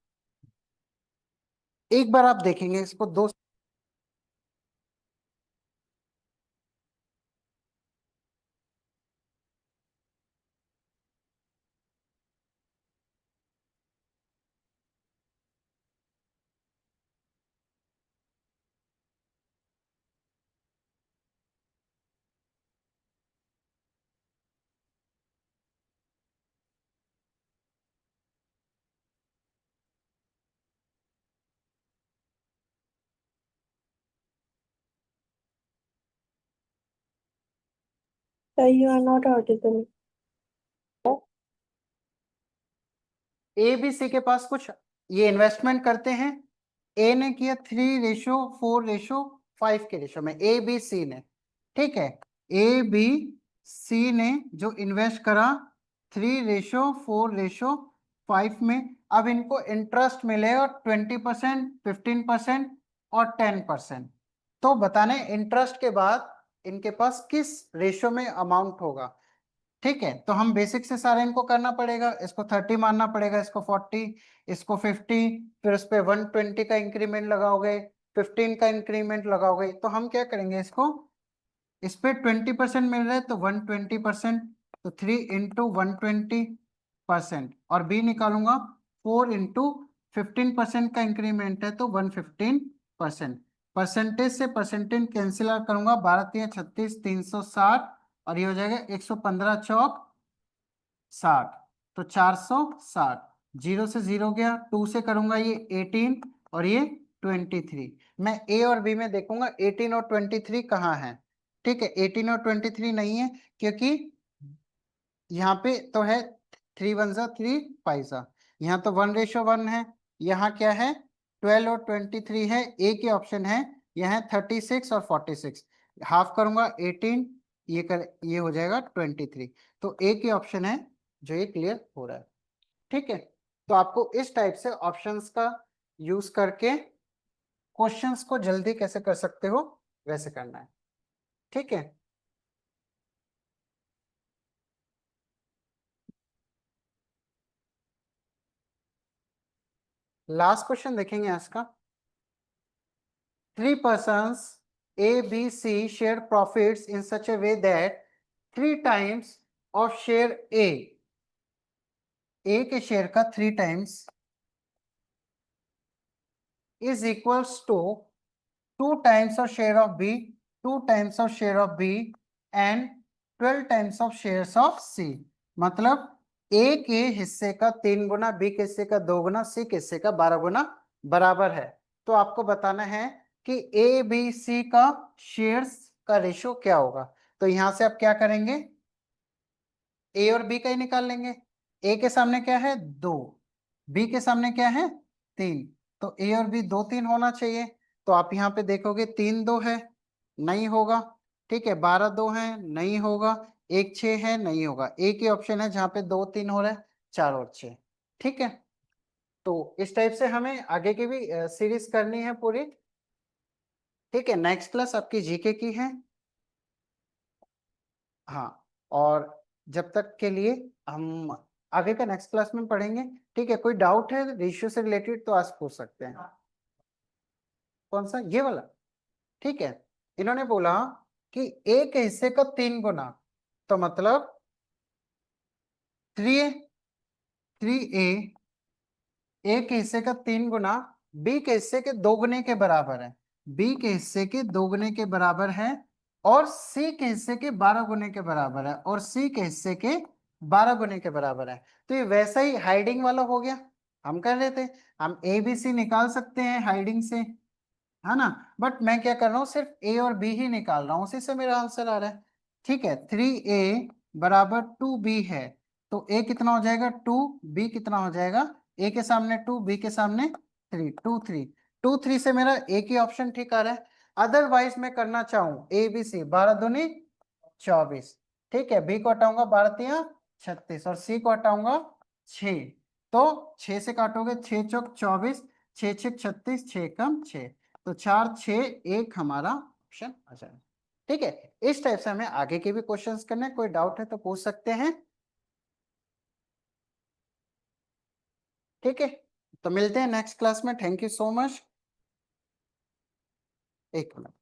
एक बार आप देखेंगे इसको दो। Sir, you are not audible. A B C के पास कुछ ये इन्वेस्टमेंट करते हैं, ए ने किया 3:4:5 के रेशो में, ए बी सी ने। ठीक है, ए बी सी ने जो इन्वेस्ट करा 3:4:5 में, अब इनको इंटरेस्ट मिलेगा 20%, 15% और 10%। तो बताने इंटरेस्ट के बाद इनके पास किस रेशो में अमाउंट होगा। ठीक है, तो हम बेसिक से सारे इनको करना पड़ेगा, इसको 30 मानना पड़ेगा, इसको 40, इसको 50, फिर उस पे 120 का इंक्रीमेंट लगाओगे, 15 का इंक्रीमेंट लगाओगे, तो हम क्या करेंगे, इसको इस पे 20% मिल रहा है तो 120%, तो 3 × 120%, और बी निकालूंगा 4 × 15% का इंक्रीमेंट है तो 115%। परसेंटेज से परसेंटेज कैंसिल करूंगा, 12×3 = 36, 360, और ये हो जाएगा 115 चौक 60, तो 460। जीरो से जीरो गया, 2 से करूंगा ये 18 और ये 23। मैं ए और बी में देखूंगा 18 और 23 कहाँ है। ठीक है, 18 और 23 नहीं है, क्योंकि यहाँ पे तो है 3 1 जा 3 5 जा, यहाँ तो 1:1 है। यहाँ क्या है, 12 और 23 है, ए के ऑप्शन है, यहाँ 36 और 46। हाफ करूंगा 18, ये हो जाएगा 23। तो ए के ऑप्शन है जो ये क्लियर हो रहा है। ठीक है, तो आपको इस टाइप से ऑप्शंस का यूज करके क्वेश्चंस को जल्दी कैसे कर सकते हो वैसे करना है, ठीक है। लास्ट क्वेश्चन देखेंगे आज का। 3 persons A, B, C share profits in such a way that 3 times of share A के शेयर का 3 times is equals to 2 times of share of B, 2 times of share of B and 12 times of shares of C। मतलब A के हिस्से का 3 गुना, B के हिस्से का 2 गुना, C के हिस्से का 12 गुना बराबर है। तो आपको बताना है कि A, B, C का शेयर्स का रेशियो क्या होगा। तो यहां से आप क्या करेंगे, A और B का ही निकाल लेंगे। A के सामने क्या है 2, B के सामने क्या है 3, तो A और B 2 3 होना चाहिए। तो आप यहाँ पे देखोगे 3 2 है, नहीं होगा, ठीक है। 12 2 है, नहीं होगा। 1 6 है, नहीं होगा। एक ही ऑप्शन है जहाँ पे 2 3 हो रहा है, 4 और 6, ठीक है। तो इस टाइप से हमें आगे की भी सीरीज करनी है पूरी, ठीक है। नेक्स्ट क्लास आपकी जीके की है, हाँ। और जब तक के लिए हम आगे का नेक्स्ट क्लास में पढ़ेंगे, ठीक है। कोई डाउट है रेशियो से रिलेटेड तो आज पूछ सकते हैं। कौन सा, ये वाला, ठीक है। इन्होंने बोला कि एक हिस्से का 3 गुना, तो मतलब 3A, 3A एक हिस्से का 3 गुना बी के हिस्से के 2 गुने के बराबर है, बी के हिस्से के 2 गुने के बराबर है, और सी के हिस्से के 12 गुने के बराबर है, और सी के हिस्से के 12 गुने के बराबर है। तो ये वैसा ही हाइडिंग वाला हो गया, हम कर रहे थे। हम ए बी सी निकाल सकते हैं हाइडिंग से, है ना। बट मैं क्या कर रहा हूँ, सिर्फ ए और बी ही निकाल रहा हूँ, उसी से मेरा आंसर आ रहा है, ठीक है। 3A बराबर 2B है, तो ए कितना हो जाएगा 2, बी कितना हो जाएगा, ए के सामने 2, बी के सामने 3, 2 3, 2 3 से मेरा एक ही ऑप्शन ठीक आ रहा है। अदरवाइज मैं करना चाहूँ ए बी सी, 12 दूनी 24, ठीक है। बी को हटाऊंगा 12 तिया 36, और सी को हटाऊंगा 6, तो 6 से काटोगे 6 चौक 24, 6 6 36, 6 कम 6, तो 4 6 1 हमारा ऑप्शन आ जाएगा, ठीक है। इस टाइप से हमें आगे के भी क्वेश्चंस करने, कोई डाउट है तो पूछ सकते हैं, ठीक है। तो मिलते हैं नेक्स्ट क्लास में, थैंक यू सो मच। एक मिनट।